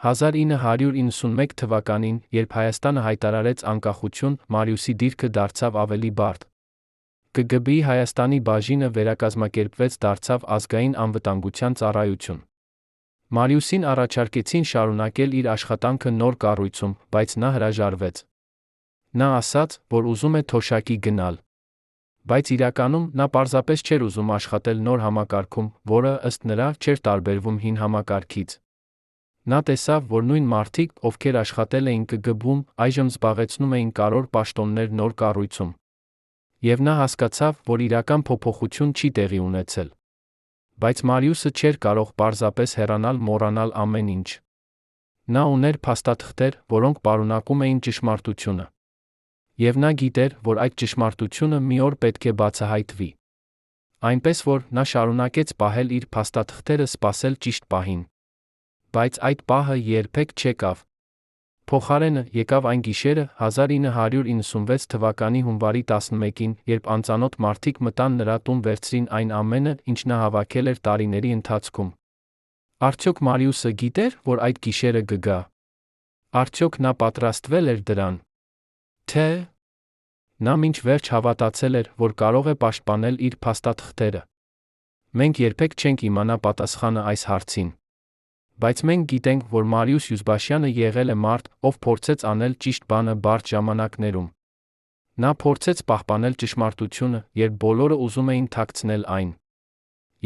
1991 թվականին, երբ Հայաստանը հայտարարեց անկախություն, Մարիուսի դիրքը դարձավ ավելի բարդ։ ԿԳԲ-ի Հայաստանի բաժինը վերակազմակերպվեց, դարձավ ազգային անվտանգության ծառայություն։ Մարիուսին առաջարկեցին շարունակել իր աշխատանքը նոր կառույցում, բայց նա հրաժարվեց։ Նա ասաց, որ ուզում է թոշակի գնալ։ Բայց իրականում նա պարզապես չէր ուզում աշխատել նոր համակարգում, որը, ըստ նրա, չէր տարբերվում հին համակարգից։ Նա տեսավ, որ նույն մարդիկ, ովքեր աշխատել էին ԿԳԲ-ում, այժմ զբաղեցնում էին կարևոր պաշտոններ նոր կառույցում։ Եվ նա հասկացավ, որ իրական փոփոխություն չի տեղի ունեցել։ Բայց Մարիուսը չէր կարող պարզապես հեռանալ, մոռանալ ամեն ինչ։ Նա ուներ փաստաթղթեր, որոնք պարունակում էին ճշմարտությունը։ Եվ նա գիտեր, որ այդ ճշմարտությունը մի օր պետք է բացահայտվի։ Այնպես որ նա շարունակեց պահել իր փաստաթղթերը, սպասել ճիշտ պահին։ Բայց այդ պահը երբեք չեկավ։ Փոխարենը եկավ այն գիշերը 1996 թվականի հունվարի 11-ին, երբ անծանոթ մարդիկ մտան նրա տուն, վերցրին այն ամենը, ինչ նա հավաքել էր տարիների ընթացքում։ Արդյոք Մարիուսը գիտեր, որ այդ գիշերը կգա։ Արդյոք նա պատրաստվել էր դրան։ Թե նա մինչ վերջ հավատացել էր, որ կարող է պաշտպանել իր փաստաթղթերը։ Մենք երբեք չենք իմանա պատասխանը այս հարցին։ Բայց մենք գիտենք, որ Մարիուս Յուզբաշյանը եղել է մարդ, ով փորձեց անել ճիշտ բանը բարդ ժամանակներում։ Նա փորձեց պահպանել ճշմարտությունը, երբ բոլորը ուզում էին թաքցնել այն։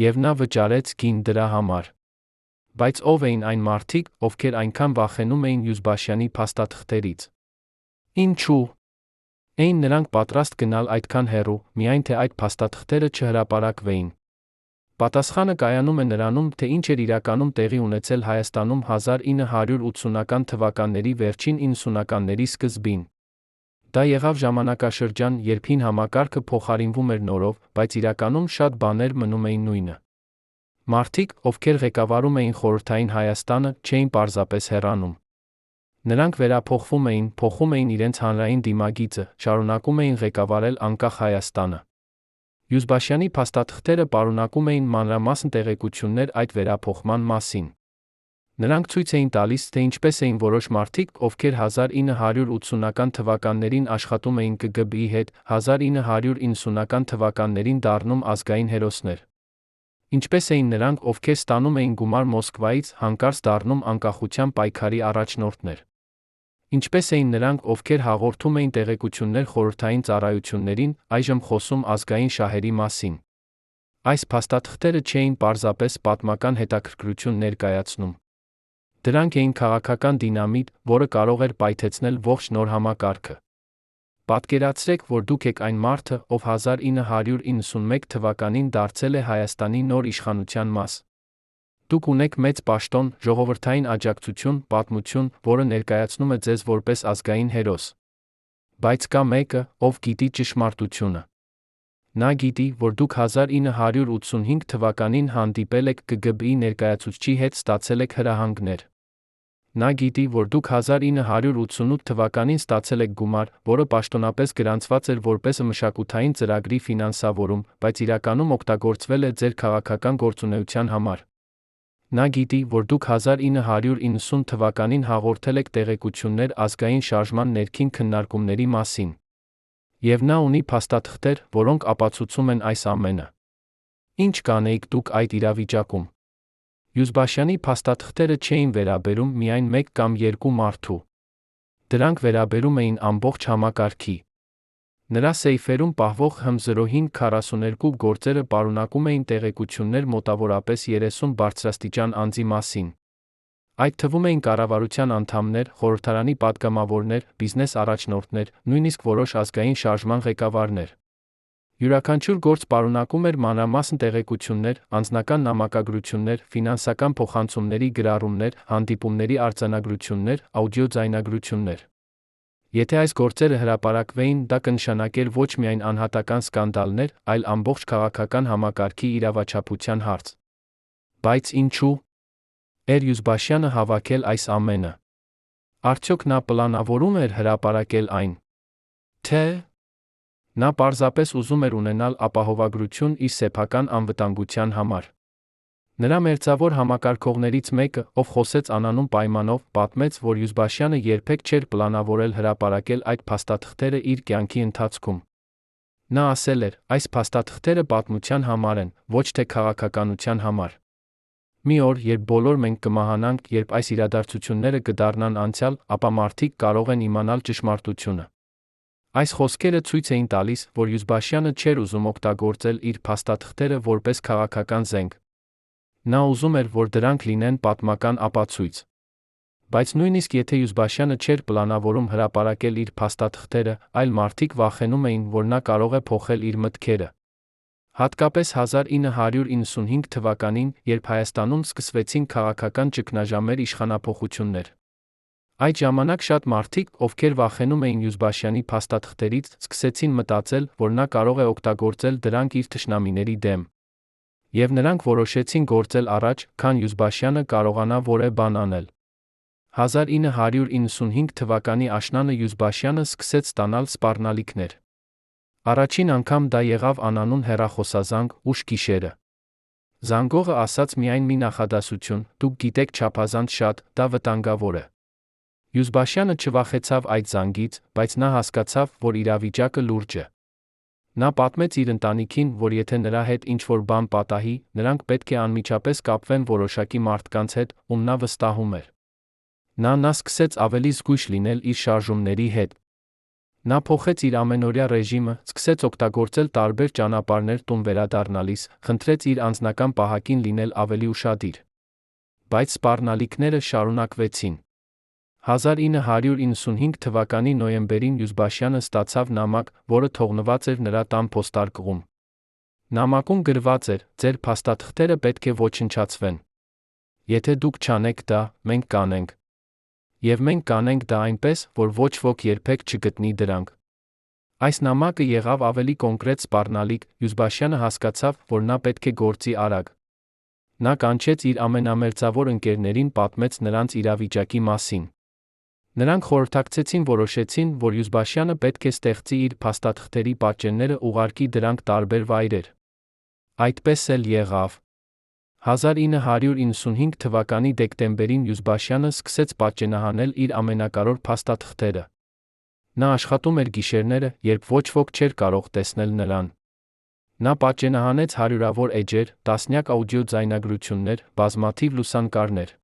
Եվ նա վճարեց գին դրա համար։ Բայց ով էին այն մարդիկ, ովքեր այնքան վախենում էին Յուզբաշյանի փաստաթղթերից։ Ինչու՞ էին նրանք պատրաստ գնալ այդքան հեռու, միայն թե այդ փաստաթղթերը չհրապարակվեին։ Պատասխանը կայանում է նրանում, թե ինչ էր իրականում տեղի ունեցել Հայաստանում 1980-ական թվականների վերջին 90-ականների սկզբին։ Դա եղավ ժամանակաշրջան, երբ հին համակարգը փոխարինվում էր նորով, բայց իրականում շատ բաներ մնում էին նույնը։ Մարդիկ, ովքեր ղեկավարում էին խորհրդային Հայաստանը, չէին պարզապես հեռանում։ Նրանք վերափոխվում էին, փոխում էին իրենց հանրային դիմագիծը, շարունակում էին ղեկավարել անկախ Հայաստանը։ Յուզբաշյանի փաստաթղթերը պարունակում էին մանրամասն տեղեկություններ այդ վերափոխման մասին։ Նրանք ցույց էին տալիս, թե ինչպես էին որոշ մարդիկ, ովքեր 1980-ական թվականներին աշխատում էին ԿԳԲ-ի հետ, 1990-ական թվականներին դառնում ազգային հերոսներ։ Ինչպես էին նրանք, ովքեր ստանում էին գումար Մոսկվայից, հանկարծ դառնում անկախության պայքարի առաջնորդներ։ Ինչպես էին նրանք, ովքեր հաղորդում էին տեղեկություններ խորհրդային ծառայություններին, այժմ խոսում ազգային շահերի մասին։ Այս փաստաթղթերը չէին պարզապես պատմական հետաքրքրություն ներկայացնում։ Դրանք էին քաղաքական դինամիտ, որը կարող էր պայթեցնել ողջ նոր համակարգը։ Պատկերացրեք, որ դուք եք այն մարդը, ով 1991 թվականին դարձել է Հայաստանի նոր իշխանության մաս։ Դուք ունեք մեծ պաշտոն, ժողովրդային աջակցություն, պատմություն, որը ներկայացնում է ձեզ որպես ազգային հերոս։ Բայց կա մեկը, ով գիտի ճշմարտությունը։ Նա գիտի, որ դուք 1985 թվականին հանդիպել եք ԿԳԲ-ի ներկայացուցչի հետ, ստացել եք հրահանգներ։ Նա գիտի, որ դուք 1988 թվականին ստացել եք գումար, որը պաշտոնապես գրանցված էր որպես մշակութային ծրագրի ֆինանսավորում, բայց իրականում օգտագործվել է ձեր քաղաքական գործունեության համար։ Նա գիտի, որ դուք 1990 թվականին հաղորդել եք տեղեկություններ ազգային շարժման ներքին քննարկումների մասին։ Եվ նա ունի փաստաթղթեր, որոնք ապացուցում են այս ամենը։ Ինչ կանեիք դուք այդ իրավիճակում։ Յուզբաշյանի փաստաթղթերը չէին վերաբերում միայն մեկ կամ երկու մարդու։ Դրանք վերաբերում էին ամբողջ համակարգի։ Նրա սեյֆերում պահվող HM0-42 գործերը պարունակում էին տեղեկություններ մոտավորապես 30 բարձրաստիճան անձի մասին։ Այդ թվում էին կառավարության անդամներ, խորհրդարանի պատգամավորներ, բիզնես առաջնորդներ, նույնիսկ որոշ ազգային շարժման ղեկավարներ։ Յուրաքանչյուր գործ պարունակում էր մանրամասն տեղեկություններ, անձնական նամակագրություններ, ֆինանսական փոխանցումների գրառումներ, հանդիպումների արձանագրություններ, աուդիո-ձայնագրություններ։ Եթե այս գործերը հրապարակվեին, դա կնշանակեր ոչ միայն անհատական սկանդալներ, այլ ամբողջ քաղաքական համակարգի իրավաչափության հարց։ Բայց ինչու՞ էր Յուզբաշյանը հավաքել այս ամենը։ Արդյոք նա պլանավորում էր հրապարակել այն։ Թե՞ նա պարզապես ուզում էր ունենալ ապահովագրություն իր սեփական անվտանգության համար։ Նրա մերձավոր համակարգողներից մեկը, ով խոսեց անանուն պայմանով, պատմեց, որ Յուզբաշյանը երբեք չէր պլանավորել հրապարակել այդ փաստաթղթերը իր կյանքի ընթացքում։ Նա ասել էր. այս փաստաթղթերը պատմության համար են, ոչ թե քաղաքականության համար։ Մի օր, երբ բոլոր մենք կմահանանք, երբ այս իրադարձությունները կդառնան անցյալ, ապա մարդիկ կարող են իմանալ ճշմարտությունը։ Այս խոսքերը ցույց էին տալիս, որ Յուզբաշյանը չէր ուզում օգտագործել իր փաստաթղթերը որպես քաղաքական զենք։ Նա ուզում էր, որ դրանք լինեն պատմական ապացույց։ Բայց նույնիսկ եթե Յուզբաշյանը չէր պլանավորում հրապարակել իր փաստաթղթերը, այլ մարդիկ վախենում էին, որ նա կարող է փոխել իր մտքերը։ Հատկապես 1995 թվականին, երբ Հայաստանում սկսվեցին քաղաքական ճգնաժամեր, իշխանափոխություններ։ Այդ ժամանակ շատ մարդիկ, ովքեր վախենում էին Յուզբաշյանի փաստաթղթերից, սկսեցին մտածել, որ նա կարող է օգտագործել դրանք իր թշնամիների դեմ։ Եվ նրանք որոշեցին գործել առաջ, քան Յուզբաշյանը կարողանա որևէ բան անել։ 1995 թվականի աշնանը Յուզբաշյանը սկսեց ստանալ սպառնալիքներ։ Առաջին անգամ դա եղավ անանուն հեռախոսազանգ, ուշ գիշերը։ Զանգողը ասաց միայն մի նախադասություն. «Դուք գիտեք չափազանց շատ, դա վտանգավոր է»։ Յուզբաշյանը չվախեցավ այդ զանգից, բայց նա հասկացավ, որ իրավիճակը լուրջ է։ Նա պատմեց իր ընտանիքին, որ եթե նրա հետ ինչ-որ բան պատահի, նրանք պետք է անմիջապես կապվեն որոշակի մարդկանց հետ, ում նա վստահում էր։ Նա սկսեց ավելի զգույշ լինել իր շարժումների հետ։ Նա փոխեց իր ամենօրյա ռեժիմը, սկսեց օգտագործել տարբեր ճանապարհներ տուն վերադառնալիս, խնդրեց իր անձնական պահակին լինել ավելի ուշադիր։ Բայց սպառնալիքները շարունակվեցին։ 1995 թվականի նոյեմբերին Յուզբաշյանը ստացավ նամակ, որը թողնված էր նրա տան պոստարկղում։ Նամակում գրված էր. «Ձեր փաստաթղթերը պետք է ոչնչացվեն։ Եթե դուք չանեք դա, մենք կանենք։ Եվ մենք կանենք դա այնպես, որ ոչ ոք երբեք չգտնի դրանք»։ Այս նամակը եղավ ավելի կոնկրետ սպառնալիք, Յուզբաշյանը հասկացավ, որ նա պետք է գործի արագ։ Նա կանչեց իր ամենամերձավոր ընկերներին, պատմեց նրանց իրավիճակի մասին։ Նրանք խորհրդակցեցին, որոշեցին, որ Յուզբաշյանը պետք է ստեղծի իր փաստաթղթերի պատճենները, ուղարկի դրանք տարբեր վայրեր։ Այդպես էլ եղավ։ 1995 թվականի դեկտեմբերին Յուզբաշյանը սկսեց պատճենահանել իր ամենակարևոր փաստաթղթերը։ Նա աշխատում էր գիշերները, երբ ոչ ոք չէր կարող տեսնել նրան։ Նա պատճենահանեց հարյուրավոր էջեր, տասնյակ աուդիո-ձայնագրություններ, բազմաթիվ լուսանկարներ։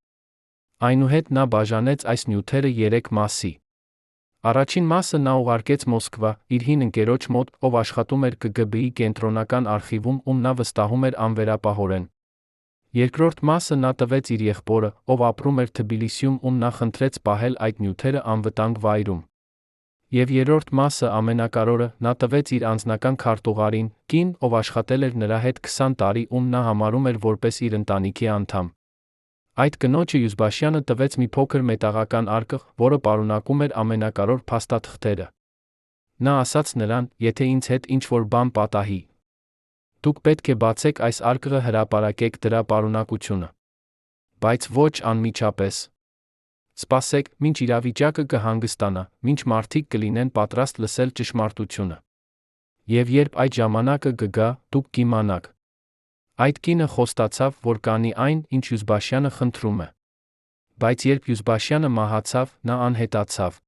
Այնուհետ նա բաժանեց այս նյութերը 3 մասի։ Առաջին մասը նա ուղարկեց Մոսկվա, իր հին ընկերոջ մոտ, ով աշխատում էր ԿԳԲ-ի կենտրոնական արխիվում, ում նա վստահում էր անվերապահորեն։ Երկրորդ մասը նա տվեց իր եղբորը, ով ապրում էր Թբիլիսիում, ում նա խնդրեց պահել այդ նյութերը անվտանգ վայրում։ Եվ երրորդ մասը ամենակարևորը նա տվեց իր անձնական քարտուղարին, կին, ով աշխատել էր նրա հետ 20 տարի, ում նա համարում էր որպես իր ընտանիքի անդամ։ Այդ կնոջը Յուզբաշյանը տվեց մի փոքր մետաղական արկղ, որը պարունակում էր ամենակարևոր փաստաթղթերը։ Նա ասաց նրան, եթե ինձ հետ ինչ-որ բան պատահի, դուք պետք է բացեք այս արկղը, հրապարակեք դրա պարունակությունը։ Բայց ոչ անմիջապես։ Սպասեք, մինչ իրավիճակը կհանգստանա, մինչ մարդիկ կլինեն պատրաստ լսել ճշմարտությունը։ Եվ երբ այդ ժամանակը կգա, դուք կիմանաք։ Այդ կինը խոստացավ, որ կանի այն, ինչ Յուզբաշյանը խնդրում է։ Բայց երբ Յուզբաշյանը մահացավ, նա անհետացավ։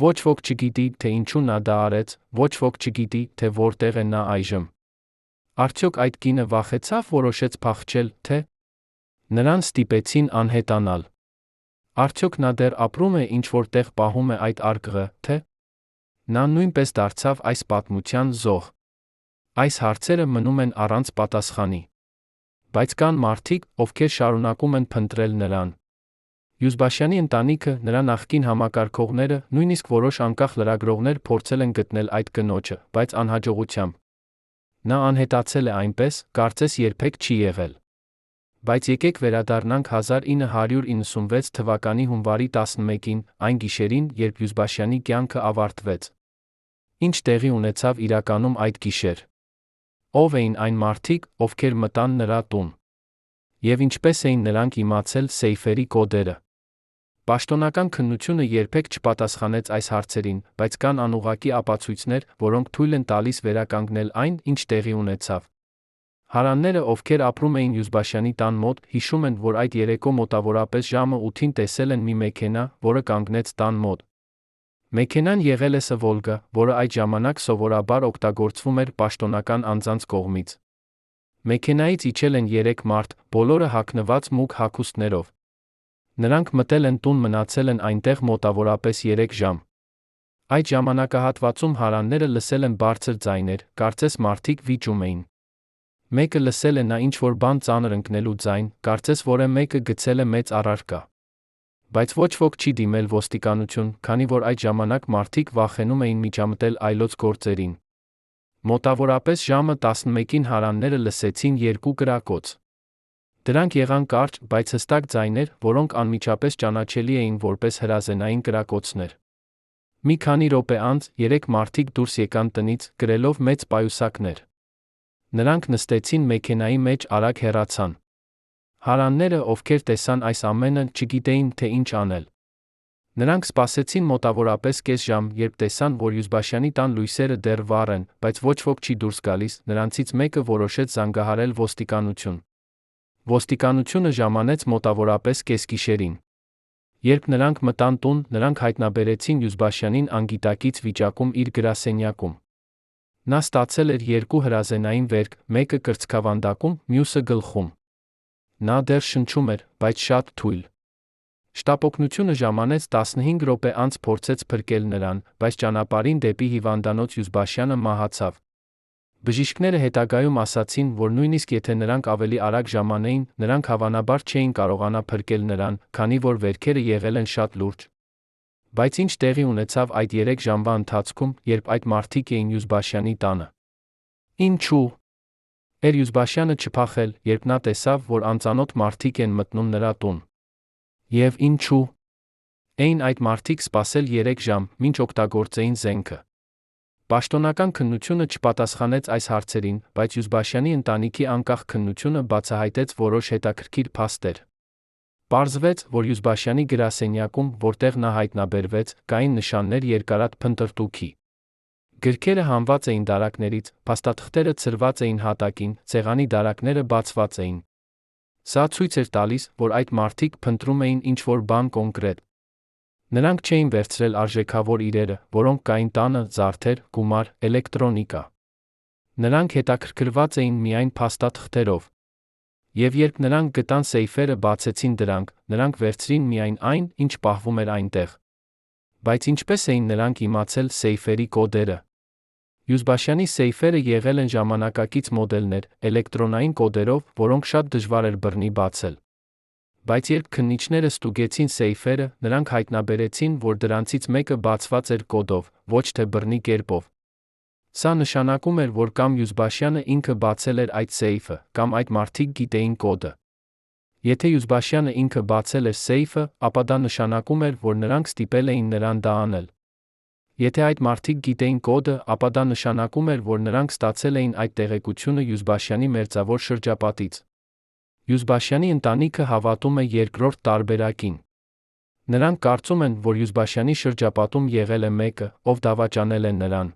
Ոչ ոք չգիտի, թե ինչու նա դա արեց, ոչ ոք չգիտի, թե որտեղ է նա այժմ։ Արդյոք այդ կինը վախեցավ, որոշեց փախչել, թե նրան ստիպեցին անհետանալ։ Արդյոք նա դեռ ապրում է, ինչ-որ տեղ պահում է այդ արկղը, թե նա նույնպես դարձավ այս պատմության զոհ։ Այս հարցերը մնում են առանց պատասխանի։ Բայց կան մարդիկ, ովքեր շարունակում են փնտրել նրան։ Յուզբաշյանի ընտանիքը, նրա նախկին համակարգողները, նույնիսկ որոշ անկախ լրագրողներ փորձել են գտնել այդ կնոջը, բայց անհաջողությամբ։ Նա անհետացել է այնպես, կարծես երբեք չի եղել։ Բայց եկեք վերադառնանք 1996 թվականի հունվարի 11-ին, այն գիշերին, երբ Յուզբաշյանի կյանքը ավարտվեց։ Ինչ տեղի ունեցավ իրականում այդ գիշեր։ Ով էին այն մարդիկ, ովքեր մտան նրա տուն։ Եվ ինչպես էին նրանք իմացել սեյֆերի կոդերը։ Պաշտոնական քննությունը երբեք չպատասխանեց այս հարցերին, բայց կան անուղղակի ապացույցներ, որոնք թույլ են տալիս վերականգնել այն, ինչ տեղի ունեցավ։ Հարանները, ովքեր ապրում էին Յուզբաշյանի տան մոտ, հիշում են, որ այդ երեկո մոտավորապես ժամը 8-ին տեսել են մի մեքենա, որը կանգնեց տան մոտ։ Մեքենան եղել է Վոլգա, որը այդ ժամանակ սովորաբար օգտագործվում էր պաշտոնական անձանց կողմից։ Մեքենայից իջել են 3 մարդ, բոլորը հագնված մուգ հագուստներով։ Նրանք մտել են տուն, մնացել են այնտեղ մոտավորապես 3 ժամ։ Այդ ժամանակահատվածում հարանները լսել են բարձր ձայներ, կարծես մարդիկ վիճում էին։ Մեկը լսել է նա ինչ-որ բան ծանր ընկնելու ձայն, կարծես որը մեկը գցել է մեծ առարկա։ Բայց ոչ ոք չի դիմել ոստիկանություն, քանի որ այդ ժամանակ մարդիկ վախենում էին միջամտել այլոց գործերին։ Մոտավորապես ժամը 11-ին հարանները լսեցին 2 կրակոց։ Դրանք եղան կարճ, բայց հստակ ձայներ, որոնք անմիջապես ճանաչելի էին որպես հրազենային կրակոցներ։ Մի քանի րոպե անց 3 մարդիկ դուրս եկան տնից, կրելով մեծ պայուսակներ։ Նրանք նստեցին մեքենայի մեջ, արագ հեռացան։ Հարանները, ովքեր տեսան այս ամենը, չգիտեին, թե ինչ անել։ Նրանք սպասեցին մոտավորապես կես ժամ, երբ տեսան, որ Յուզբաշյանի տան լույսերը դեռ վառ են, բայց ոչ ոք չի դուրս գալիս, նրանցից մեկը որոշեց զանգահարել ոստիկանություն։ Ոստիկանությունը ժամանեց մոտավորապես կեսգիշերին։ Երբ նրանք մտան տուն, նրանք հայտնաբերեցին Յուզբաշյանին անգիտակից վիճակում իր գրասենյակում։ Նա ստացել էր 2 հրազենային վերք, մեկը կրծքավանդակում, մյուսը գլխում։ Նա դեռ շնչում էր, բայց շատ թույլ։ Շտապօգնությունը ժամանեց 15 րոպե անց փորձեց փրկել նրան, բայց ճանապարհին դեպի հիվանդանոց Յուզբաշյանը մահացավ։ Բժիշկները հետագայում ասացին, որ նույնիսկ եթե նրանք ավելի արագ ժամանեին, նրանք հավանաբար չէին կարողանա փրկել նրան, քանի որ վերքերը եղել են շատ լուրջ։ Բայց ինչ տեղի ունեցավ այդ 3 ժամվա ընթացքում, երբ այդ մարդիկ էին Յուզբաշյանի տանը։ Ինչու՞։ Էր Յուզբաշյանը չփախել, երբ նա տեսավ, որ անծանոթ մարդիկ են մտնում նրա տուն։ Եվ ինչու՞։ Էին այդ մարդիկ սպասել 3 ժամ, մինչ օգտագործեին զենքը։ Պաշտոնական քննությունը չպատասխանեց այս հարցերին, բայց Յուզբաշյանի ընտանիքի անկախ քննությունը բացահայտեց որոշ հետաքրքիր փաստեր։ Պարզվեց, որ Յուզբաշյանի գրասենյակում, որտեղ նա հայտնաբերվեց, կային նշաններ երկարատ փնտրտուքի։ Գրքերը հանված էին դարակներից, փաստաթղթերը ցրված էին հատակին, ցեղանի դարակները բացված էին։ Սա ցույց էր տալիս, որ այդ մարդիկ փնտրում էին ինչ-որ բան կոնկրետ։ Նրանք չէին վերցրել արժեքավոր իրերը, որոնք կային տանը, զարդեր, գումար, էլեկտրոնիկա։ Նրանք հետաքրքրված էին միայն փաստաթղթերով։ Եվ երբ նրանք գտան սեյֆերը, բացեցին դրանք, նրանք վերցրին միայն այն, ինչ պահվում էր այնտեղ։ Բայց ինչպես էին նրանք իմացել սեյֆերի կոդերը։ Յուզբաշյանի սեյֆերը եղել են ժամանակակից մոդելներ, էլեկտրոնային կոդերով, որոնք շատ դժվար էր բռնի բացել։ Բայց երբ քննիչները ստուգեցին սեյֆերը, նրանք հայտնաբերեցին, որ դրանցից մեկը բացված էր կոդով, ոչ թե բռնի կերպով։ Սա նշանակում էր, որ կամ Յուզբաշյանը ինքը բացել էր այդ սեյֆը, կամ այդ մարդիկ գիտեին կոդը։ Եթե Յուզբաշյանը ինքը բացել էր սեյֆը, ապա դա նշանակում էր, որ նրանք ստիպել էին նրան դա անել։ Եթե այդ մարդիկ գիտեին կոդը, ապա դա նշանակում էր, որ նրանք ստացել էին այդ տեղեկությունը Յուզբաշյանի մերձավոր շրջապատից։ Յուզբաշյանի ընտանիքը հավատում է երկրորդ տարբերակին։ Նրանք կարծում են, որ Յուզբաշյանի շրջապատում եղել է մեկը, ով դավաճանել է նրան։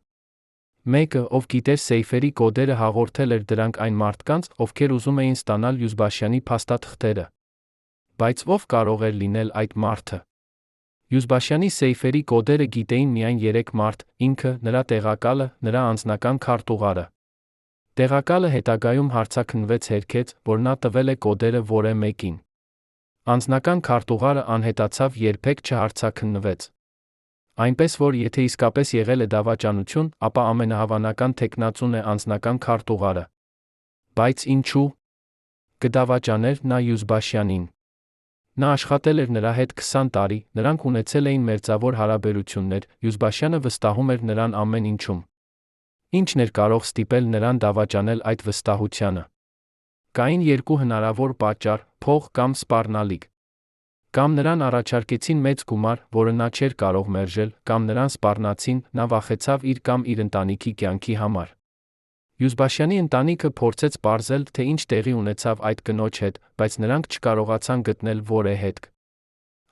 Մեկը, ով գիտեր սեյֆերի կոդերը, հաղորդել էր դրանք այն մարդկանց, ովքեր ուզում էին ստանալ Յուզբաշյանի փաստաթղթերը։ Բայց ով կարող էր լինել այդ մարդը։ Յուզբաշյանի սեյֆերի կոդերը գիտեին միայն 3 մարդ՝ ինքը, նրա տեղակալը, նրա անձնական քարտուղարը։ Տեղակալը հետագայում հարցաքննվեց հերքեց, որ նա տվել է կոդերը որևէ մեկին։ Անձնական քարտուղարը անհետացավ, երբեք չհարցաքննվեց։ Այնպես որ եթե իսկապես եղել է դավաճանություն, ապա ամենահավանական թեկնածուն է անձնական քարտուղարը։ Բայց ինչու՞ կդավաճաներ նա Յուզբաշյանին։ Նա աշխատել էր նրա հետ 20 տարի, նրանք ունեցել էին մերձավոր հարաբերություններ, Յուզբաշյանը վստահում էր նրան ամեն ինչում։ Ինչն էր կարող ստիպել նրան դավաճանել այդ վստահությանը։ Կային 2 հնարավոր պատճառ՝ փող կամ սպառնալիք։ Կամ նրան առաջարկեցին մեծ գումար, որը նա չէր կարող մերժել, կամ նրան սպառնացին, նա վախեցավ իր կամ իր ընտանիքի կյանքի համար։ Յուզբաշյանի ընտանիքը փորձեց պարզել, թե ինչ տեղի ունեցավ այդ կնոջ հետ, բայց նրանք չկարողացան գտնել որևէ հետք։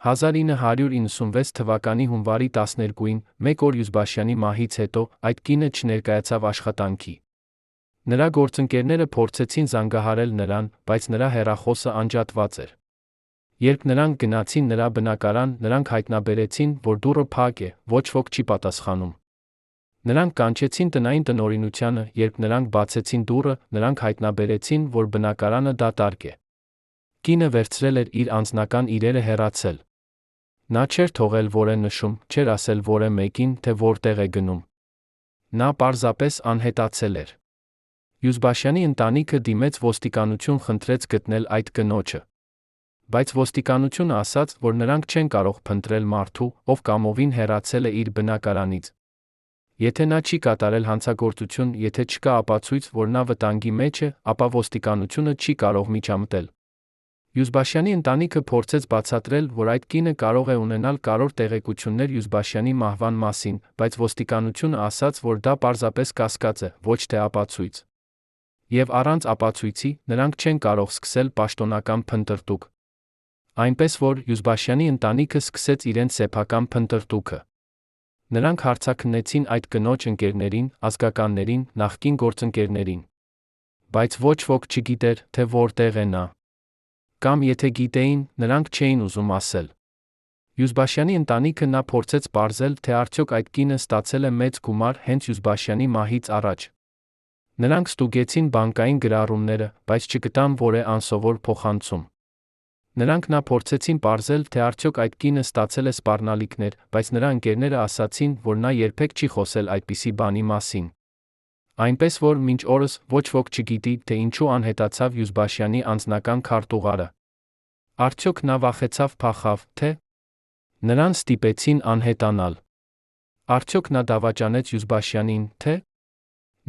1996 թվականի հունվարի 12-ին, մեկ օր Յուզբաշյանի մահից հետո, այդ կինը չներկայացավ աշխատանքի։ Նրա գործընկերները փորձեցին զանգահարել նրան, բայց նրա հեռախոսը անջատված էր։ Երբ նրանք գնացին նրա բնակարան, նրանք հայտնաբերեցին, որ դուռը փակ է, ոչ ոք չի պատասխանում։ Նրանք կանչեցին տնային տնօրինությանը, երբ նրանք բացեցին դուռը, նրանք հայտնաբերեցին, որ բնակարանը դատարկ է։ Կինը վերցրել էր իր անձնական իրերը հեռացել։ Նա չէր թողել որևէ նշում, չէր ասել որևէ մեկին, թե որտեղ է գնում։ Նա պարզապես անհետացել էր։ Յուզբաշյանի ընտանիքը դիմեց ոստիկանություն, խնդրեց գտնել այդ կնոջը։ Բայց ոստիկանությունը ասաց, որ նրանք չեն կարող փնտրել մարդու, ով կամովին հեռացել է իր բնակարանից։ Եթե նա չի կատարել հանցագործություն, եթե չկա ապացույց, որ նա վտանգի մեջ է, ապա ոստիկանությունը չի կարող միջամտել։ Յուզբաշյանի ընտանիքը փորձեց բացատրել, որ այդ կինը կարող է ունենալ կարևոր տեղեկություններ Յուզբաշյանի մահվան մասին, բայց ոստիկանությունը ասաց, որ դա պարզապես կասկած է, ոչ թե ապացույց։ Եվ առանց ապացույցի, նրանք չեն կարող սկսել պաշտոնական փնտրտուք։ Այնպես որ Յուզբաշյանի ընտանիքը սկսեց իրենց սեփական փնտրտուքը։ Նրանք հարցաքննեցին այդ կնոջ ընկերներին, ազգականներին, նախկին գործընկերներին։ Բայց ոչ ոք չգիտեր, թե որտեղ է նա։ Կամ եթե գիտեին, նրանք չէին ուզում ասել։ Յուզբաշյանի ընտանիքը նա փորձեց պարզել, թե արդյոք այդ կինը ստացել է մեծ գումար հենց Յուզբաշյանի մահից առաջ։ Նրանք ստուգեցին բանկային գրառումները, բայց չգտան որևէ անսովոր փոխանցում։ Նրանք նա փորձեցին պարզել, թե արդյոք այդ կինը ստացել է սպառնալիքներ, բայց նրա ընկերները ասացին, որ նա երբեք չի խոսել այդպիսի բանի մասին։ Այնպես որ մինչ օրս ոչ ոք չգիտի, թե ինչու անհետացավ Յուզբաշյանի անձնական քարտուղարը։ Արդյոք նա վախեցավ, փախավ, թե նրան ստիպեցին անհետանալ։ Արդյոք նա դավաճանեց Յուզբաշյանին, թե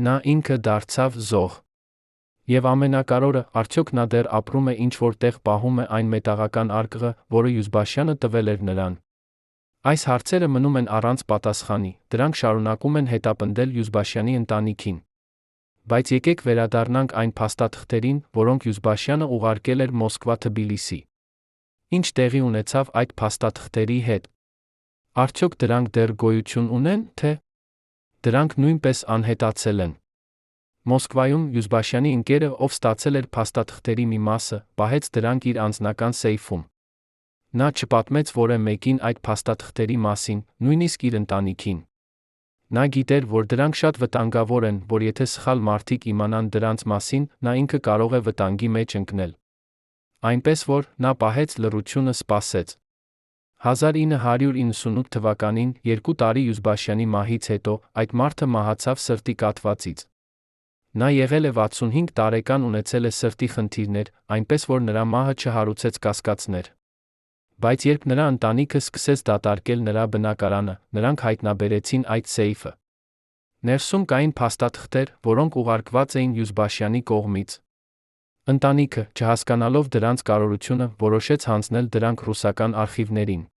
նա ինքը դարձավ զոհ։ Եվ ամենակարևորը, արդյոք նա դեռ ապրում է, ինչ-որ տեղ պահում է այն մետաղական արկղը, որը Յուզբաշյանը տվել էր նրան։ Այս հարցերը մնում են առանց պատասխանի, դրանք շարունակում են հետապնդել Յուզբաշյանի ընտանիքին։ Բայց եկեք վերադառնանք այն փաստաթղթերին, որոնք Յուզբաշյանը ուղարկել էր Մոսկվա-Թբիլիսի։ Ինչ տեղի ունեցավ այդ փաստաթղթերի հետ։ Արդյոք դրանք դեռ գոյություն ունեն, թե դրանք նույնպես անհետացել են։ Մոսկվայում Յուզբաշյանի ընկերը, ով ստացել էր փաստաթղթերի մի մասը, պահեց դրանք իր անձնական սեյֆում։ Նա չպատմեց որևէ մեկին այդ փաստաթղթերի մասին, նույնիսկ իր ընտանիքին։ Նա գիտեր, որ դրանք շատ վտանգավոր են, որ եթե սխալ մարդիկ իմանան դրանց մասին, նա ինքը կարող է վտանգի մեջ ընկնել։ Այնպես որ նա պահեց լռությունը, սպասեց։ 1998 թվականին, 2 տարի Յուզբաշյանի մահից հետո, այդ մարդը մահացավ սրտի կաթվածից։ Նա եղել է 65 տարեկան, ունեցել է սրտի խնդիրներ, այնպես որ նրա մահը չհարուցեց կասկածներ։ Բայց երբ նրա ընտանիքը սկսեց դատարկել նրա բնակարանը, նրանք հայտնաբերեցին այդ սեյֆը։ Ներսում կային փաստաթղթեր, որոնք ուղարկված էին Յուզբաշյանի կողմից։ Ընտանիքը, չհասկանալով դրանց կարևորությունը, որոշեց հանձնել դրանք ռուսական արխիվներին։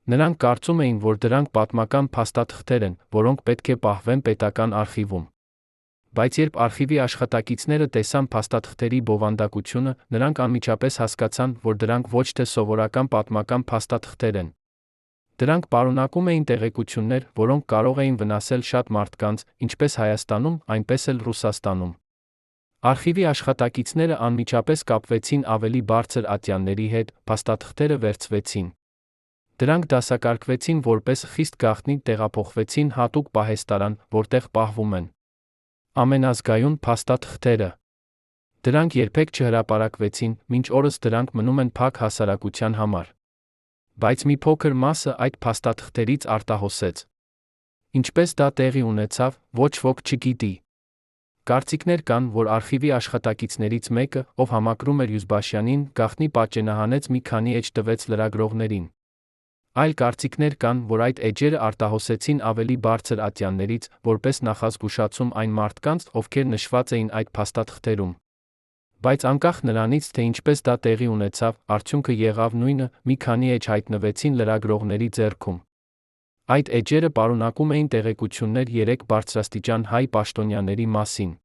Նրանք կարծում էին, որ դրանք պատմական փաստաթղթեր են, որոնք պետք է պահվեն պետական արխիվում։ Բայց երբ արխիվի աշխատակիցները տեսան փաստաթղթերի բովանդակությունը, նրանք անմիջապես հասկացան, որ դրանք ոչ թե սովորական պատմական փաստաթղթեր են։ Դրանք պարունակում էին տեղեկություններ, որոնք կարող էին վնասել շատ մարդկանց, ինչպես Հայաստանում, այնպես էլ Ռուսաստանում։ Արխիվի աշխատակիցները անմիջապես կապվեցին ավելի բարձր ատյանների հետ, փաստաթղթերը վերցվեցին։ Դրանք դասակարգվեցին որպես խիստ գաղտնի, տեղափոխվեցին հատուկ պահեստարան, որտեղ պահվում են ամենազգայուն փաստաթղթերը։ Դրանք երբեք չհրապարակվեցին, մինչ օրս դրանք մնում են փակ հասարակության համար։ Բայց մի փոքր մասը այդ փաստաթղթերից արտահոսեց։ Ինչպես դա տեղի ունեցավ, ոչ ոք չգիտի։ Կարծիքներ կան, որ արխիվի աշխատակիցներից մեկը, ով համակրում էր Յուզբաշյանին, գաղտնի պատճենահանեց մի քանի էջ տվեց լրագրողներին։ Այլ կարծիքներ կան, որ այդ էջերը արտահոսեցին ավելի բարձր ատյաններից, որպես նախազգուշացում այն մարդկանց, ովքեր նշված էին այդ փաստաթղթերում։ Բայց անկախ նրանից, թե ինչպես դա տեղի ունեցավ, արդյունքը եղավ նույնը, մի քանի էջ հայտնվեցին լրագրողների ձեռքում։ Այդ էջերը պարունակում էին տեղեկություններ 3 բարձրաստիճան հայ պաշտոնյաների մասին։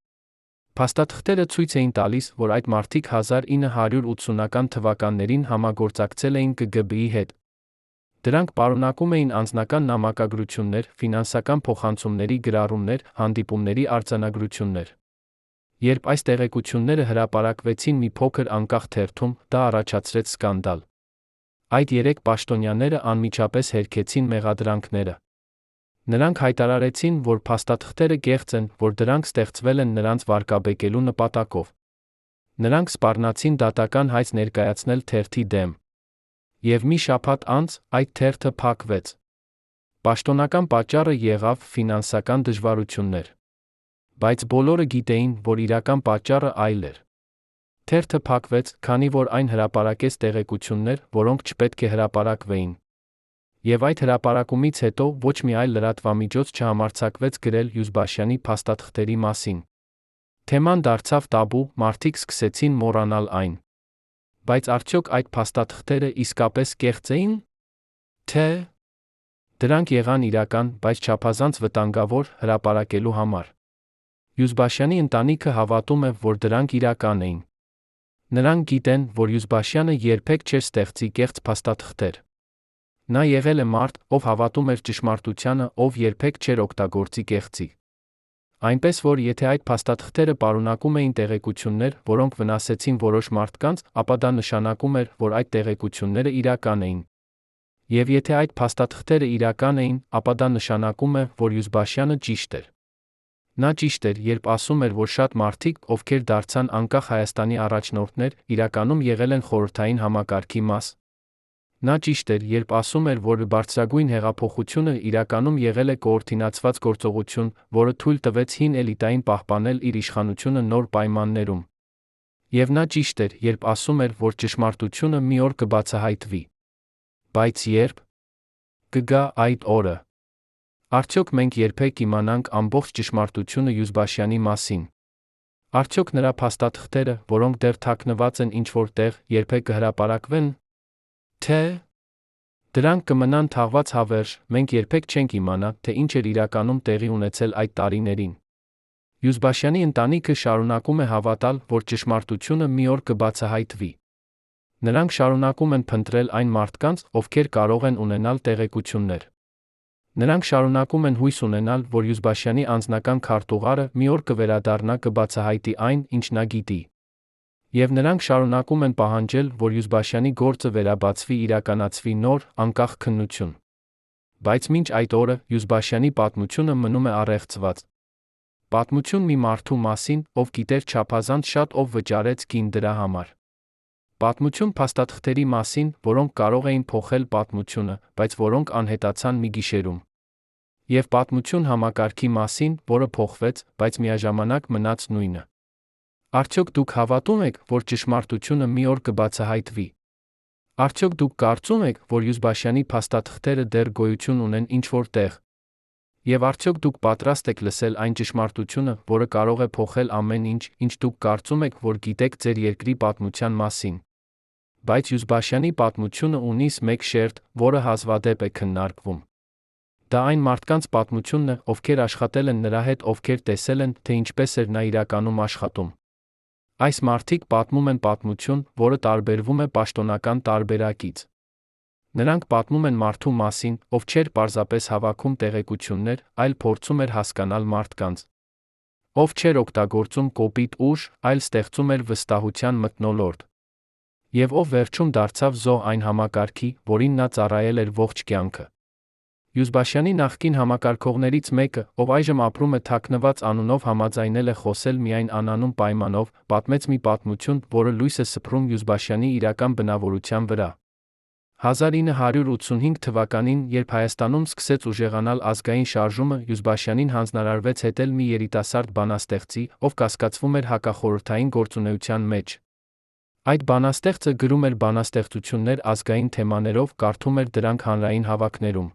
Փաստաթղթերը ցույց էին տալիս, որ այդ մարդիկ 1980-ական թվականներին համագործակցել էին ԿԳԲ-ի հետ։ Դրանք պարունակում էին անձնական նամակագրություններ, ֆինանսական փոխանցումների գրառումներ, հանդիպումների արձանագրություններ։ Երբ այս տեղեկությունները հրապարակվեցին մի փոքր անկախ թերթում, դա առաջացրեց սկանդալ։ Այդ 3 պաշտոնյաները անմիջապես հերքեցին մեղադրանքները։ Նրանք հայտարարեցին, որ փաստաթղթերը կեղծ են, որ դրանք ստեղծվել են նրանց վարկաբեկելու նպատակով։ Նրանք սպառնացին դատական հայց ներկայացնել թերթի դեմ։ Եվ մի շաբաթ անց այդ թերթը փակվեց։ Պաշտոնական պատճառը եղավ ֆինանսական դժվարություններ։ Բայց բոլորը գիտեին, որ իրական պատճառը այլ էր։ Թերթը փակվեց, քանի որ այն հրապարակեց տեղեկություններ, որոնք չպետք է հրապարակվեին։ Եվ այդ հրապարակումից հետո ոչ մի այլ լրատվամիջոց չհամարձակվեց գրել Յուզբաշյանի փաստաթղթերի մասին։ Թեման դարձավ տաբու, մարդիկ սկսեցին մոռանալ այն։ Բայց արդյոք այդ փաստաթղթերը իսկապես կեղծ էին։ Թե դրանք եղան իրական, բայց չափազանց վտանգավոր հրապարակելու համար։ Յուզբաշյանի ընտանիքը հավատում է, որ դրանք իրական էին։ Նրանք գիտեն, որ Յուզբաշյանը երբեք չէր ստեղծի կեղծ փաստաթղթեր։ Նա եղել է մարդ, ով հավատում էր ճշմարտությանը, ով երբեք չէր օգտագործի կեղծի։ Այնպես որ եթե այդ փաստաթղթերը պարունակում էին տեղեկություններ, որոնք վնասեցին որոշ մարդկանց, ապա դա նշանակում էր, որ այդ տեղեկությունները իրական էին։ Եվ եթե այդ փաստաթղթերը իրական էին, ապա դա նշանակում է, որ Յուզբաշյանը ճիշտ էր։ Նա ճիշտ էր, երբ ասում էր, որ շատ մարդիկ, ովքեր դարձան անկախ Հայաստանի առաջնորդներ, իրականում եղել են խորհրդային համակարգի մաս։ Նա ճիշտ էր, երբ ասում էր, որ բարձրագույն հեղափոխությունը իրականում եղել է կոորդինացված գործողություն, որը թույլ տվեց հին էլիտային պահպանել իր իշխանությունը նոր պայմաններում։ Եվ նա ճիշտ էր, երբ ասում էր, որ ճշմարտությունը մի օր կբացահայտվի։ Բայց երբ կգա այդ օրը։ Արդյոք մենք երբեք իմանանք ամբողջ ճշմարտությունը Յուզբաշյանի մասին։ Արդյոք նրա փաստաթղթերը, որոնք դեռ թաքնված են ինչ-որ տեղ, երբեք կհրապարակվեն։ Թե դրանք կմնան թաղված հավերժ, մենք երբեք չենք իմանա, թե ինչ էր իրականում տեղի ունեցել այդ տարիներին։ Յուզբաշյանի ընտանիքը շարունակում է հավատալ, որ ճշմարտությունը մի օր կբացահայտվի։ Նրանք շարունակում են փնտրել այն մարդկանց, ովքեր կարող են ունենալ տեղեկություններ։ Նրանք շարունակում են հույս ունենալ, որ Յուզբաշյանի անձնական քարտուղարը մի օր կվերադառնա, կբացահայտի այն, ինչ նա գիտի։ Եվ նրանք շարունակում են պահանջել, որ Յուզբաշյանի գործը վերաբացվի, իրականացվի նոր, անկախ քննություն։ Բայց մինչ այդ օրը Յուզբաշյանի պատմությունը մնում է առեղծված։ Պատմություն մի մարդու մասին, ով գիտեր չափազանց շատ, ով վճարեց գին դրա համար։ Պատմություն փաստաթղթերի մասին, որոնք կարող էին փոխել պատմությունը, բայց որոնք անհետացան մի գիշերում։ Եվ պատմություն համակարգի մասին, որը փոխվեց, բայց միաժամանակ մնաց նույնը։ Արդյոք դուք հավատում եք, որ ճշմարտությունը մի օր կբացահայտվի։ Արդյոք դուք կարծում եք, որ Յուզբաշյանի փաստաթղթերը դեռ գոյություն ունեն ինչ-որ տեղ։ Եվ արդյոք դուք պատրաստ եք լսել այն ճշմարտությունը, որը կարող է փոխել ամեն ինչ, ինչ դուք կարծում եք, որ գիտեք ձեր երկրի պատմության մասին։ Բայց Յուզբաշյանի պատմությունը ունի մեկ շերտ, որը հազվադեպ է քննարկվում։ Դա այն մարդկանց պատմությունն է, ովքեր աշխատել են նրա հետ, ովքեր տեսել են, թե ինչպես էր նա իրականում աշխատում։ Այս մարդիկ պատմում են պատմություն, որը տարբերվում է պաշտոնական տարբերակից։ Նրանք պատմում են մարդու մասին, ով չէր պարզապես հավաքում տեղեկություններ, այլ փորձում էր հասկանալ մարդկանց։ Ով չէր օգտագործում կոպիտ ուժ, այլ ստեղծում էր վստահության մթնոլորտ։ Եվ ով վերջում դարձավ զոհ այն համակարգի, որին նա ծառայել էր ողջ կյանքը։ Յուզբաշյանի նախկին համակարգողներից մեկը, ով այժմ ապրում է թաքնված անունով, համաձայնել է խոսել միայն անանուն պայմանով, պատմեց մի պատմություն, որը լույս է սփռում Յուզբաշյանի իրական բնավորության վրա։ 1985 թվականին, երբ Հայաստանում սկսեց ուժեղանալ ազգային շարժումը, Յուզբաշյանին հանձնարարվեց հետել մի երիտասարդ բանաստեղծի, ով կասկածվում էր հակախորհրդային գործունեության մեջ։ Այդ բանաստեղծը գրում էր բանաստեղծություններ ազգային թեմաներով, կարդում էր դրանք հանրային հավաքներում։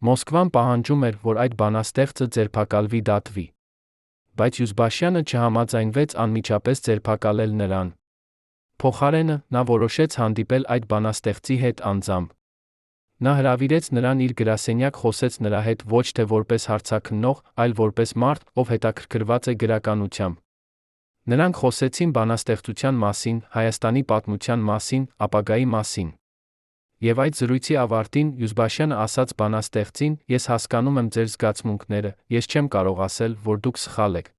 Մոսկվան պահանջում էր, որ այդ բանաստեղծը ձերբակալվի, դատվի։ Բայց Յուզբաշյանը չհամաձայնվեց անմիջապես ձերբակալել նրան։ Փոխարենը, նա որոշեց հանդիպել այդ բանաստեղծի հետ անձամբ։ Նա հրավիրեց նրան իր գրասենյակ, խոսեց նրա հետ ոչ թե որպես հարցաքննող, այլ որպես մարդ, ով հետաքրքրված է գրականությամբ։ Նրանք խոսեցին բանաստեղծության մասին, Հայաստանի պատմության մասին, ապագայի մասին։ Եվ այդ զրույցի ավարտին Յուզբաշյանը ասաց բանաստեղծին. «Ես հասկանում եմ ձեր զգացմունքները, ես չեմ կարող ասել, որ դուք սխալ եք։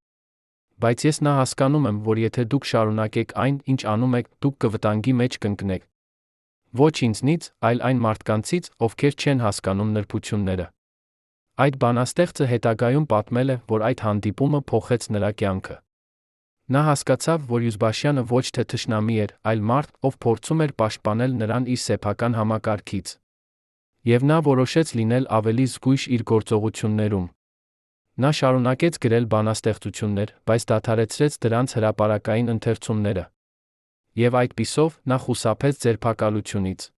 Բայց ես նա հասկանում եմ, որ եթե դուք շարունակեք այն, ինչ անում եք, դուք կվտանգի մեջ կընկնեք։ Ոչ ինձնից, այլ այն մարդկանցից, ովքեր չեն հասկանում նրբությունները»։ Այդ բանաստեղծը հետագայում պատմել է, որ այդ հանդիպումը փոխեց նրա կյանքը։ Նա հասկացավ, որ Յուզբաշյանը ոչ թե թշնամի էր, այլ մարդ, ով փորձում էր պաշտպանել նրան իր սեփական համակարգից։ Եվ նա որոշեց լինել ավելի զգույշ իր գործողություններում։ Նա շարունակեց գրել բանաստեղծություններ, բայց դադարեցրեց դրանց հրապարակային ընթերցումները։ Եվ այդպիսով նա խուսափեց ձերբակալությունից։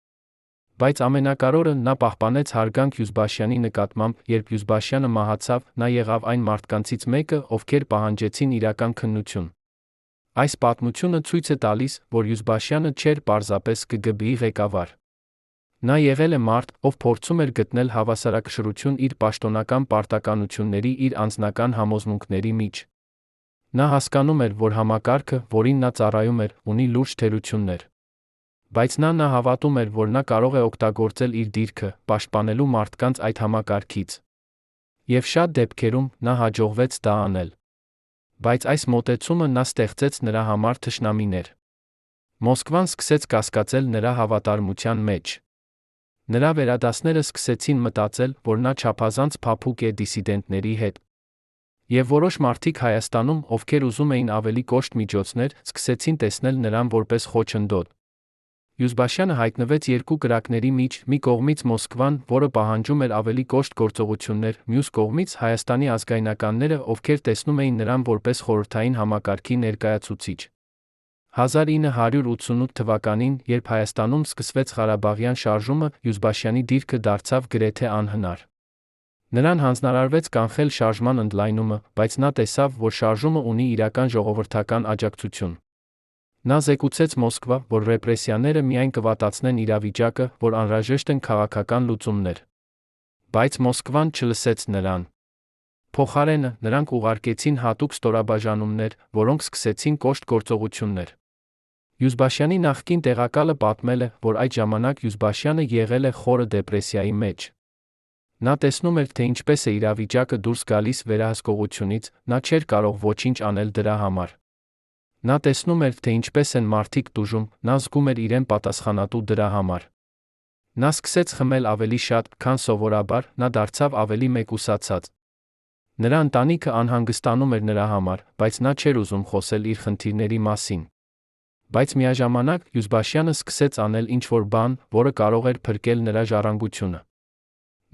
Բայց ամենակարևորը, նա պահպանեց հարգանք Յուզբաշյանի նկատմամբ, երբ Յուզբաշյանը մահացավ, նա եղավ այն մարդկանցից մեկը, ովքեր պահանջեցին իրական քննություն։ Այս պատմությունը ցույց է տալիս, որ Յուզբաշյանը չէր պարզապես ԿԳԲ-ի ղեկավար։ Նա եղել է մարդ, ով փորձում էր գտնել հավասարակշռություն իր պաշտոնական պարտականությունների, իր անձնական համոզմունքների մեջ։ Նա հասկանում էր, որ համակարգը, որին նա ծառայում էր, ունի լուրջ թերություններ։ Բայց նա հավատում էր, որ նա կարող է օգտագործել իր դիրքը, պաշտպանելու մարդկանց այդ համակարգից։ Եվ շատ դեպքերում նա հաջողվեց դա անել։ Բայց այս մոտեցումը նա ստեղծեց նրա համար թշնամիներ։ Մոսկվան սկսեց կասկածել նրա հավատարմության մեջ։ Նրա վերադասները սկսեցին մտածել, որ նա չափազանց փափուկ է դիսիդենտների հետ։ Եվ որոշ մարդիկ Հայաստանում, ովքեր ուզում էին ավելի կոշտ միջոցներ, սկսեցին տեսնել նրան որպես խոչընդոտ։ Յուզբաշյանը հայտնվեց երկու կրակների մեջ, մի կողմից Մոսկվան, որը պահանջում էր ավելի կոշտ գործողություններ, մյուս կողմից Հայաստանի ազգայնականները, ովքեր տեսնում էին նրան որպես խորհրդային համակարգի ներկայացուցիչ։ 1988 թվականին, երբ Հայաստանում սկսվեց Ղարաբաղյան շարժումը, Յուզբաշյանի դիրքը դարձավ գրեթե անհնար։ Նրան հանձնարարվեց կանխել շարժման ընդլայնումը, բայց նա տեսավ, որ շարժումը ունի իրական ժողովրդական աջակցություն։ Նա զեկուցեց Մոսկվա, որ ռեպրեսիաները միայն կվատացնեն իրավիճակը, որ անհրաժեշտ են քաղաքական լուծումներ։ Բայց Մոսկվան չլսեց նրան։ Փոխարենը, նրանք ուղարկեցին հատուկ ստորաբաժանումներ, որոնք սկսեցին կոշտ գործողություններ։ Յուզբաշյանի նախկին տեղակալը պատմել է, որ այդ ժամանակ Յուզբաշյանը եղել է խորը դեպրեսիայի մեջ։ Նա տեսնում էր, թե ինչպես է իրավիճակը դուրս գալիս վերահսկողությունից, նա չէր կարող ոչինչ անել դրա համար։ Նա տեսնում էր, թե ինչպես են մարդիկ տուժում, նա զգում էր իրեն պատասխանատու դրա համար։ Նա սկսեց խմել ավելի շատ, քան սովորաբար, նա դարձավ ավելի մեկուսացած։ Նրա ընտանիքը անհանգստանում էր նրա համար, բայց նա չէր ուզում խոսել իր խնդիրների մասին։ Բայց միաժամանակ Յուզբաշյանը սկսեց անել ինչ-որ բան, որը կարող էր փրկել նրա ժառանգությունը։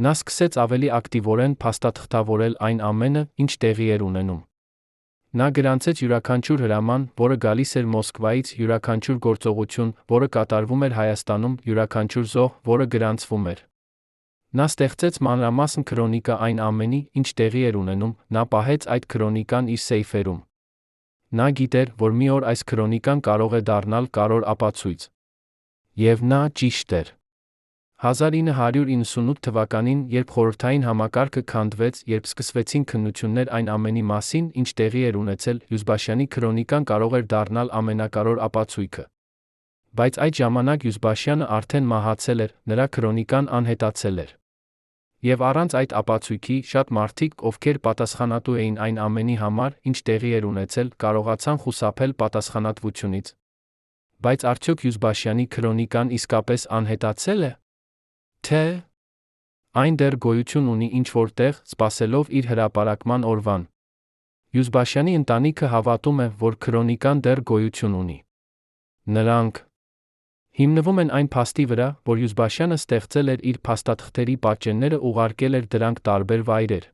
Նա սկսեց ավելի ակտիվորեն փաստաթղթավորել այն ամենը, ինչ տեղի էր ունենում։ Նա գրանցեց յուրաքանչյուր հրաման, որը գալիս էր Մոսկվայից, յուրաքանչյուր գործողություն, որը կատարվում էր Հայաստանում, յուրաքանչյուր զոհ, որը գրանցվում էր։ Նա ստեղծեց մանրամասն քրոնիկա այն ամենի, ինչ տեղի էր ունենում, նա պահեց այդ քրոնիկան իր սեյֆերում։ Նա գիտեր, որ մի օր այս քրոնիկան կարող է դառնալ կարևոր ապացույց։ Եվ նա ճիշտ էր։ 1998 թվականին, երբ խորհրդային համակարգը քանդվեց, երբ սկսվեցին քննություններ այն ամենի մասին, ինչ տեղի էր ունեցել, Յուզբաշյանի քրոնիկան կարող էր դառնալ ամենակարևոր ապացույցը։ Բայց այդ ժամանակ Յուզբաշյանը արդեն մահացել էր, նրա քրոնիկան անհետացել էր։ Եվ առանց այդ ապացույցի, շատ մարդիկ, ովքեր պատասխանատու էին այն ամենի համար, ինչ տեղի էր ունեցել, կարողացան խուսափել պատասխանատվությունից։ Բայց արդյոք Յուզբաշյանի քրոնիկան իսկապես անհետացել է? Թե այն դեռ գոյություն ունի ինչ-որ տեղ, սպասելով իր հրապարակման օրվան։ Յուզբաշյանի ընտանիքը հավատում է, որ քրոնիկան դեռ գոյություն ունի։ Նրանք հիմնվում են այն փաստի վրա, որ Յուզբաշյանը ստեղծել էր իր փաստաթղթերի պատճենները, ուղարկել էր դրանք տարբեր վայրեր։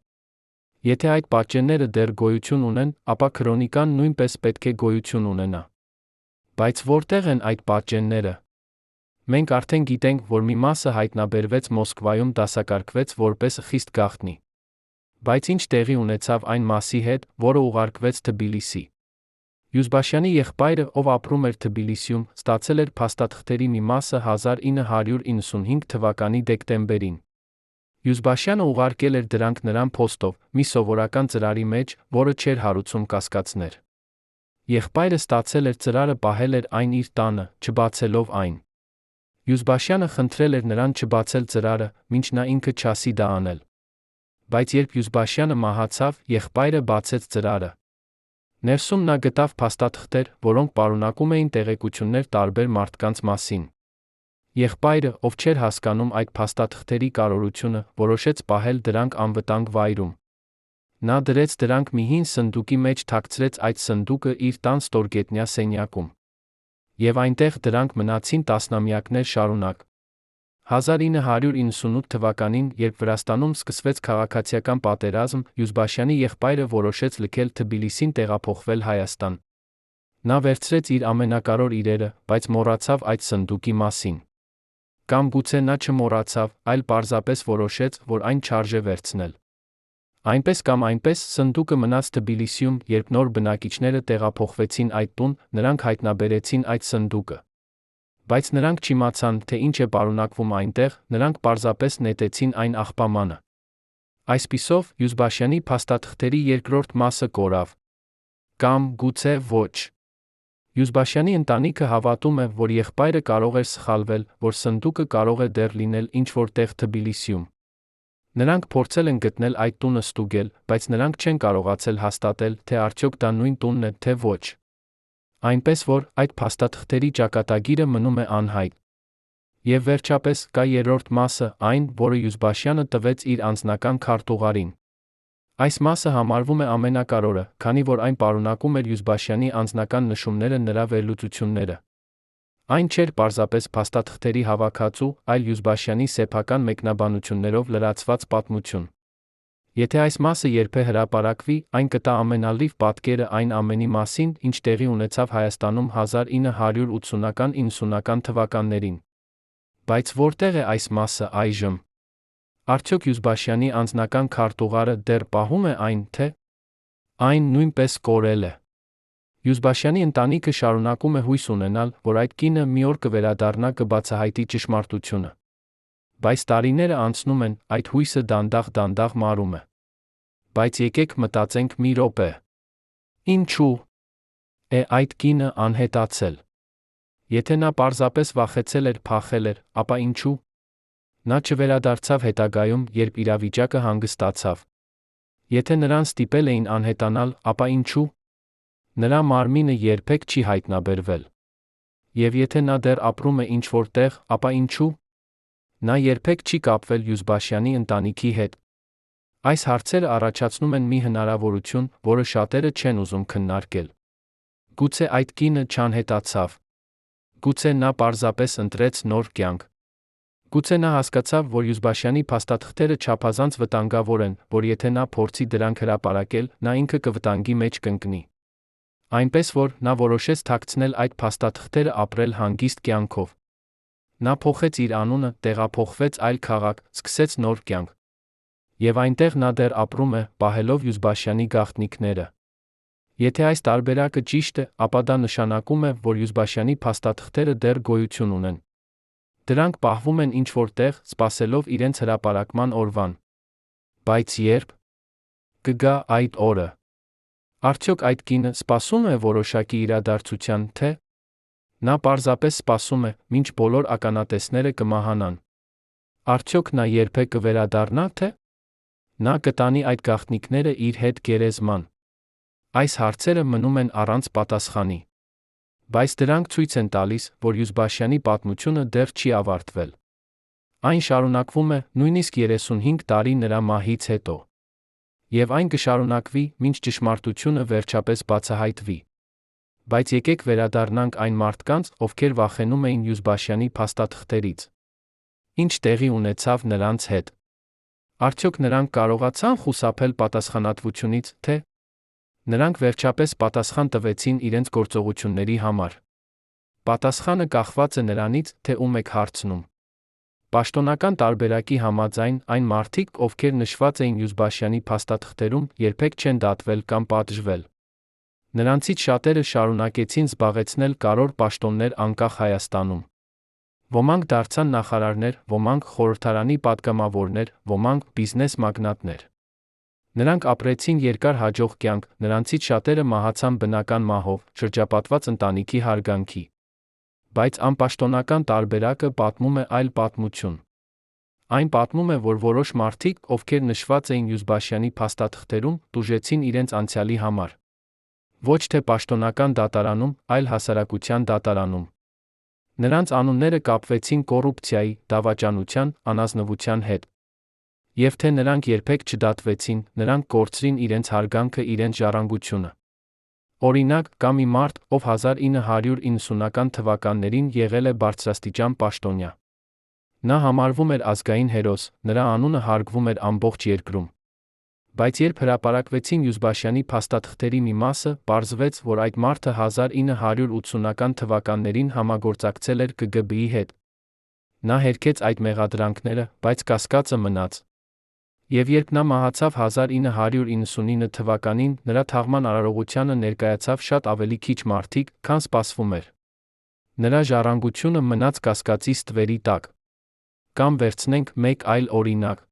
Եթե այդ պատճենները դեռ գոյություն ունեն, ապա քրոնիկան նույնպես պետք է գոյություն ունենա։ Բայց որտեղ են այդ պատճենները? Մենք արդեն գիտենք, որ մի մասը հայտնաբերվեց Մոսկվայում, դասակարգվեց որպես խիստ գաղտնի։ Բայց ինչ տեղի ունեցավ այն մասի հետ, որը ուղարկվեց Թբիլիսի։ Յուզբաշյանի եղբայրը, ով ապրում էր Թբիլիսիում, ստացել էր փաստաթղթերի մի մասը 1995 թվականի դեկտեմբերին։ Յուզբաշյանը ուղարկել էր դրանք նրան փոստով, մի սովորական ծրարի մեջ, որը չէր հարուցում կասկածներ։ Եղբայրը ստացել էր ծրարը, պահել էր այն իր տանը, չբացելով այն։ Յուզբաշյանը խնդրել էր նրան չբացել ծրարը, մինչ նա ինքը չասի դա անել։ Բայց երբ Յուզբաշյանը մահացավ, եղբայրը բացեց ծրարը։ Ներսում նա գտավ փաստաթղթեր, որոնք պարունակում էին տեղեկություններ տարբեր մարդկանց մասին։ Եղբայրը, ով չէր հասկանում այդ փաստաթղթերի կարևորությունը, որոշեց պահել դրանք անվտանգ վայրում։ Նա դրեց դրանք մի հին սնդուկի մեջ, թաքցրեց այդ սնդուկը իր տան ստորգետնյա սենյակում։ Եվ այնտեղ դրանք մնացին տասնամյակներ շարունակ։ 1998 թվականին, երբ Վրաստանում սկսվեց քաղաքացիական պատերազմ, Յուզբաշյանի եղբայրը որոշեց լքել Թբիլիսին, տեղափոխվել Հայաստան։ Նա վերցրեց իր ամենակարևոր իրերը, բայց մոռացավ այդ սնդուկի մասին։ Կամ գուցե նա չմոռացավ, այլ պարզապես որոշեց, որ այն չարժե վերցնել։ Այնպես կամ այնպես, սնդուկը մնաց Թբիլիսիում, երբ նոր բնակիչները տեղափոխվեցին այդ տուն, նրանք հայտնաբերեցին այդ սնդուկը։ Բայց նրանք չիմացան, թե ինչ է պարունակվում այնտեղ, նրանք պարզապես նետեցին այն աղբամանը։ Այսպիսով, Յուզբաշյանի փաստաթղթերի երկրորդ մասը կորավ։ Կամ գուցե ոչ։ Յուզբաշյանի ընտանիքը հավատում է, որ եղբայրը կարող էր սխալվել, որ սնդուկը կարող է դեռ լինել ինչ-որ տեղ Թբիլիսիում։ Նրանք փորձել են գտնել այդ տունը ստուգել, բայց նրանք չեն կարողացել հաստատել, թե արդյոք դա նույն տունն է, թե ոչ։ Այնպես որ, այդ փաստաթղթերի ճակատագիրը մնում է անհայտ։ Եվ վերջապես, կա երրորդ մասը, այն, որը Յուզբաշյանը տվեց իր անձնական քարտուղարին։ Այս մասը համարվում է ամենակարևորը, քանի որ այն պարունակում էր Յուզբաշյանի անձնական նշումները, նրա վերլուծությունները։ Այն չէր պարզապես փաստաթղթերի հավաքածու, այլ Յուզբաշյանի սեփական մեկնաբանություններով լրացված պատմություն։ Եթե այս մասը երբե հրապարակվի, այն կտա ամենալավ պատկերը այն ամենի մասին, ինչ տեղի ունեցավ Հայաստանում 1980-90-ական թվականներին։ Բայց որտեղ է այս մասը այժմ? Արդյոք Յուզբաշյանի անձնական քարտուղարը դեռ պահում է այն, թե այն նույնպես կորել է։ Յուզբաշյանի ընտանիքը շարունակում է հույս ունենալ, որ այդ կինը մի օր կվերադառնա, կբացահայտի ճշմարտությունը։ Բայց տարիները անցնում են, այդ հույսը դանդաղ մարում է։ Բայց եկեք մտածենք մի րոպե։ Ինչու է այդ կինը անհետացել։ Եթե նա պարզապես վախեցել էր, փախել էր, ապա ինչու։ Նա չվերադարձավ հետագայում, երբ իրավիճակը հանգստացավ։ Եթե նրան ստիպել էին անհետանալ, ապա ինչու։ Նրա մարմինը երբեք չի հայտնաբերվել։ Եվ եթե նա դեռ ապրում է ինչ-որ տեղ, ապա ինչու։ Նա երբեք չի կապվել Յուզբաշյանի ընտանիքի հետ։ Այս հարցերը առաջացնում են մի հնարավորություն, որը շատերը չեն ուզում քննարկել։ Գուցե այդ կինը չանհետացավ։ Գուցե նա պարզապես ընտրեց նոր կյանք։ Գուցե նա հասկացավ, որ Յուզբաշյանի փաստաթղթերը չափազանց վտանգավոր են, որ եթե նա փորձի դրանք հրապարակել, նա ինքը կվտանգի մեջ կընկնի։ Այնպես որ նա որոշեց թաքցնել այդ փաստաթղթերը, ապրել հանգիստ կյանքով։ Նա փոխեց իր անունը, տեղափոխվեց այլ քաղաք, սկսեց նոր կյանք։ Եվ այնտեղ նա դեռ ապրում է, պահելով Յուզբաշյանի գաղտնիքները։ Եթե այս տարբերակը ճիշտ է, ապա դա նշանակում է, որ Յուզբաշյանի փաստաթղթերը դեռ գոյություն ունեն։ Դրանք պահվում են ինչ-որ տեղ, սպասելով իրենց հրապարակման օրվան։ Բայց երբ կգա այդ օրը։ Արդյոք այդ կինը սպասում է որոշակի իրադարձության, թե նա պարզապես սպասում է, մինչ բոլոր ականատեսները կմահանան։ Արդյոք նա երբեք կվերադառնա, թե նա կտանի այդ գաղտնիքները իր հետ գերեզման։ Այս հարցերը մնում են առանց պատասխանի։ Բայց դրանք ցույց են տալիս, որ Յուզբաշյանի պատմությունը դեռ չի ավարտվել։ Այն շարունակվում է նույնիսկ 35 տարի նրա մահից հետո։ Եվ այն կշարունակվի, մինչ ճշմարտությունը վերջապես բացահայտվի։ Բայց եկեք վերադառնանք այն մարդկանց, ովքեր վախենում էին Յուզբաշյանի փաստաթղթերից։ Ինչ տեղի ունեցավ նրանց հետ։ Արդյոք նրանք կարողացան խուսափել պատասխանատվությունից, թե նրանք վերջապես պատասխան տվեցին իրենց գործողությունների համար։ Պատասխանը կախված է նրանից, թե ում եք հարցնում։ Պաշտոնական տարբերակի համաձայն, այն մարդիկ, ովքեր նշված էին Յուզբաշյանի փաստաթղթերում, երբեք չեն դատվել կամ պատժվել։ Նրանցից շատերը շարունակեցին զբաղեցնել կարևոր պաշտոններ անկախ Հայաստանում։ Ոմանք դարձան նախարարներ, ոմանք խորհրդարանի պատգամավորներ, ոմանք բիզնես մագնատներ։ Նրանք ապրեցին երկար հաջող կյանք, նրանցից շատերը մահացան բնական մահով, շրջապատված ընտանիքի հարգանքի։ Բայց անպաշտոնական տարբերակը պատմում է այլ պատմություն։ Այն պատմում է, որ որոշ մարդիկ, ովքեր նշված էին Յուզբաշյանի փաստաթղթերում, տուժեցին իրենց անցյալի համար։ Ոչ թե պաշտոնական դատարանում, այլ հասարակության դատարանում։ Նրանց անունները կապվեցին կոռուպցիայի, դավաճանության, անազնվության հետ։ Եվ թե նրանք երբեք չդատվեցին, նրանք կորցրին իրենց հարգանքը, իրենց ժառանգությունը։ Օրինակ, կա մի մարդ, ով 1990-ական թվականներին եղել է բարձրաստիճան պաշտոնյա։ Նա համարվում էր ազգային հերոս, նրա անունը հարգվում էր ամբողջ երկրում։ Բայց երբ հրապարակվեցին Յուզբաշյանի փաստաթղթերի մի մասը, պարզվեց, որ այդ մարդը 1980-ական թվականներին համագործակցել էր ԿԳԲ-ի հետ։ Նա հերքեց այդ մեղադրանքները, բայց կասկածը մնաց։ Եվ երբ նա մահացավ 1999 թվականին, նրա թաղման արարողությանը ներկայացավ շատ ավելի քիչ մարդիկ, քան սպասվում էր։ Նրա ժառանգությունը մնաց կասկածի ստվերի տակ։ Կամ վերցնենք մեկ այլ օրինակ։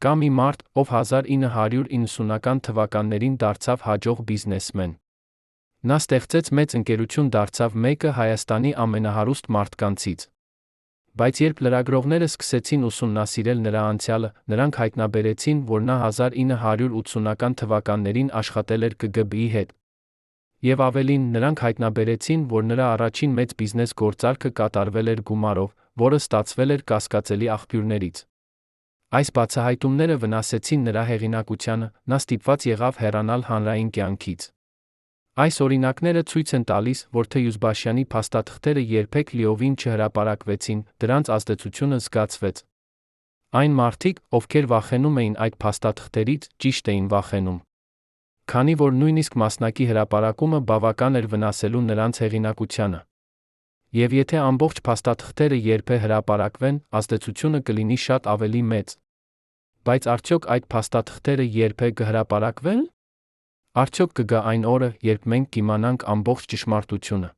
Կա մի մարդ, ով 1990-ական թվականներին դարձավ հաջող բիզնեսմեն։ Նա ստեղծեց մեծ ընկերություն, դարձավ մեկը Հայաստանի ամենահարուստ մարդկանցից։ Բայց երբ լրագրողները սկսեցին ուսումնասիրել նրա անցյալը, նրանք հայտնաբերեցին, որ նա 1980-ական թվականներին աշխատել էր ԿԳԲ-ի հետ։ Եվ ավելին, նրանք հայտնաբերեցին, որ նրա առաջին մեծ բիզնես գործարքը կատարվել էր գումարով, որը ստացվել էր կասկածելի աղբյուրներից։ Այս բացահայտումները վնասեցին նրա հեղինակությանը, նա ստիպված եղավ հեռանալ հանրային կյանքից։ Այս օրինակները ցույց են տալիս, որ թե Յուզբաշյանի փաստաթղթերը երբեք լիովին չհրապարակվեցին, դրանց ազդեցությունը զգացվեց։ Այն մարդիկ, ովքեր վախենում էին այդ փաստաթղթերից, ճիշտ էին վախենում։ Քանի որ նույնիսկ մասնակի հրապարակումը բավական էր վնասելու նրանց հեղինակությանը։ Եվ եթե ամբողջ փաստաթղթերը երբե հրապարակվեն, ազդեցությունը կլինի շատ ավելի մեծ։ Բայց արդյոք այդ փաստաթղթերը երբե կհրապարակվեն։ Արդյոք կգա այն օրը, երբ մենք կիմանանք ամբողջ ճշմարտությունը։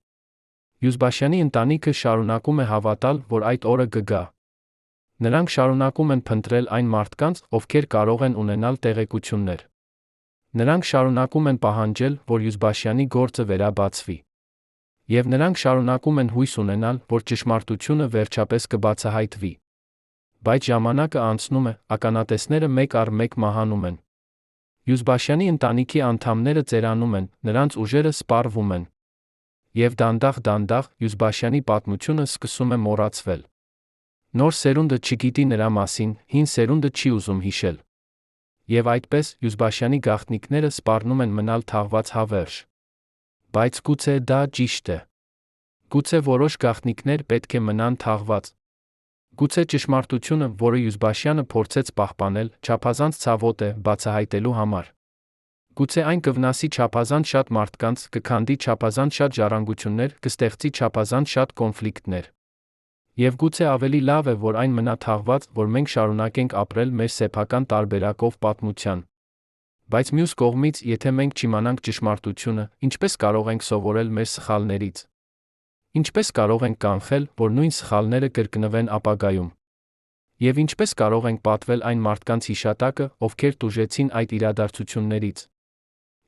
Յուզբաշյանի ընտանիքը շարունակում է հավատալ, որ այդ օրը կգա։ Նրանք շարունակում են փնտրել այն մարդկանց, ովքեր կարող են ունենալ տեղեկություններ։ Նրանք շարունակում են պահանջել, որ Յուզբաշյանի գործը վերաբացվի։ Եվ նրանք շարունակում են հույս ունենալ, որ ճշմարտությունը վերջապես կբացահայտվի։ Բայց ժամանակը անցնում է, ականատեսները մեկ առ մեկ մահանում են։ Յուզբաշյանի ընտանիքի անդամները ծերանում են, նրանց ուժերը սպառվում են։ Եվ դանդաղ Յուզբաշյանի պատմությունը սկսում է մոռացվել։ Նոր սերունդը չգիտի նրա մասին, հին սերունդը չի ուզում հիշել։ Եվ այդպես Յուզբաշյանի գաղտնիքները սպառնում են մնալ թաղված հավերժ։ Բայց գուցե դա ճիշտ է։ Գուցե որոշ գաղտնիքներ պետք է մնան թաղված։ Գուցե ճշմարտությունը, որը Յուզբաշյանը փորձեց պահպանել, չափազանց ցավոտ է բացահայտելու համար։ Գուցե այն կվնասի չափազանց շատ մարդկանց, կքանդի չափազանց շատ ժառանգություններ, կստեղծի չափազանց շատ կոնֆլիկտներ։ Եվ գուցե ավելի լավ է, որ այն մնա թաղված, որ մենք շարունակենք ապրել մեր սեփական տարբերակով պատմության։ Բայց մյուս կողմից, եթե մենք չիմանանք ճշմարտությունը, ինչպես կարող ենք սովորել մեր սխալներից։ Ինչպես կարող ենք կանխել, որ նույն սխալները կրկնվեն ապագայում։ Եվ ինչպես կարող ենք պատվել այն մարդկանց հիշատակը, ովքեր տուժեցին այդ իրադարձություններից։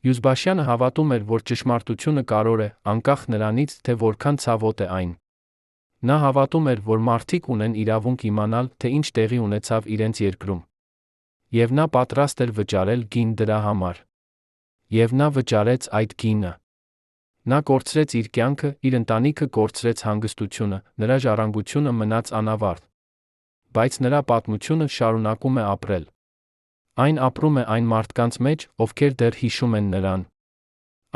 Յուզբաշյանը հավատում էր, որ ճշմարտությունը կարևոր է, անկախ նրանից, թե որքան ցավոտ է այն։ Նա հավատում էր, որ մարդիկ ունեն իրավունք իմանալ, թե ինչ տեղի ունեցավ իրենց երկրում։ Եվ նա պատրաստ էր վճարել գին դրա համար։ Եվ նա վճարեց այդ գինը։ Նա կորցրեց իր կյանքը, իր ընտանիքը կորցրեց հանգստությունը, նրա ժառանգությունը մնաց անավարտ։ Բայց նրա պատմությունը շարունակում է ապրել։ Այն ապրում է այն մարդկանց մեջ, ովքեր դեռ հիշում են նրան։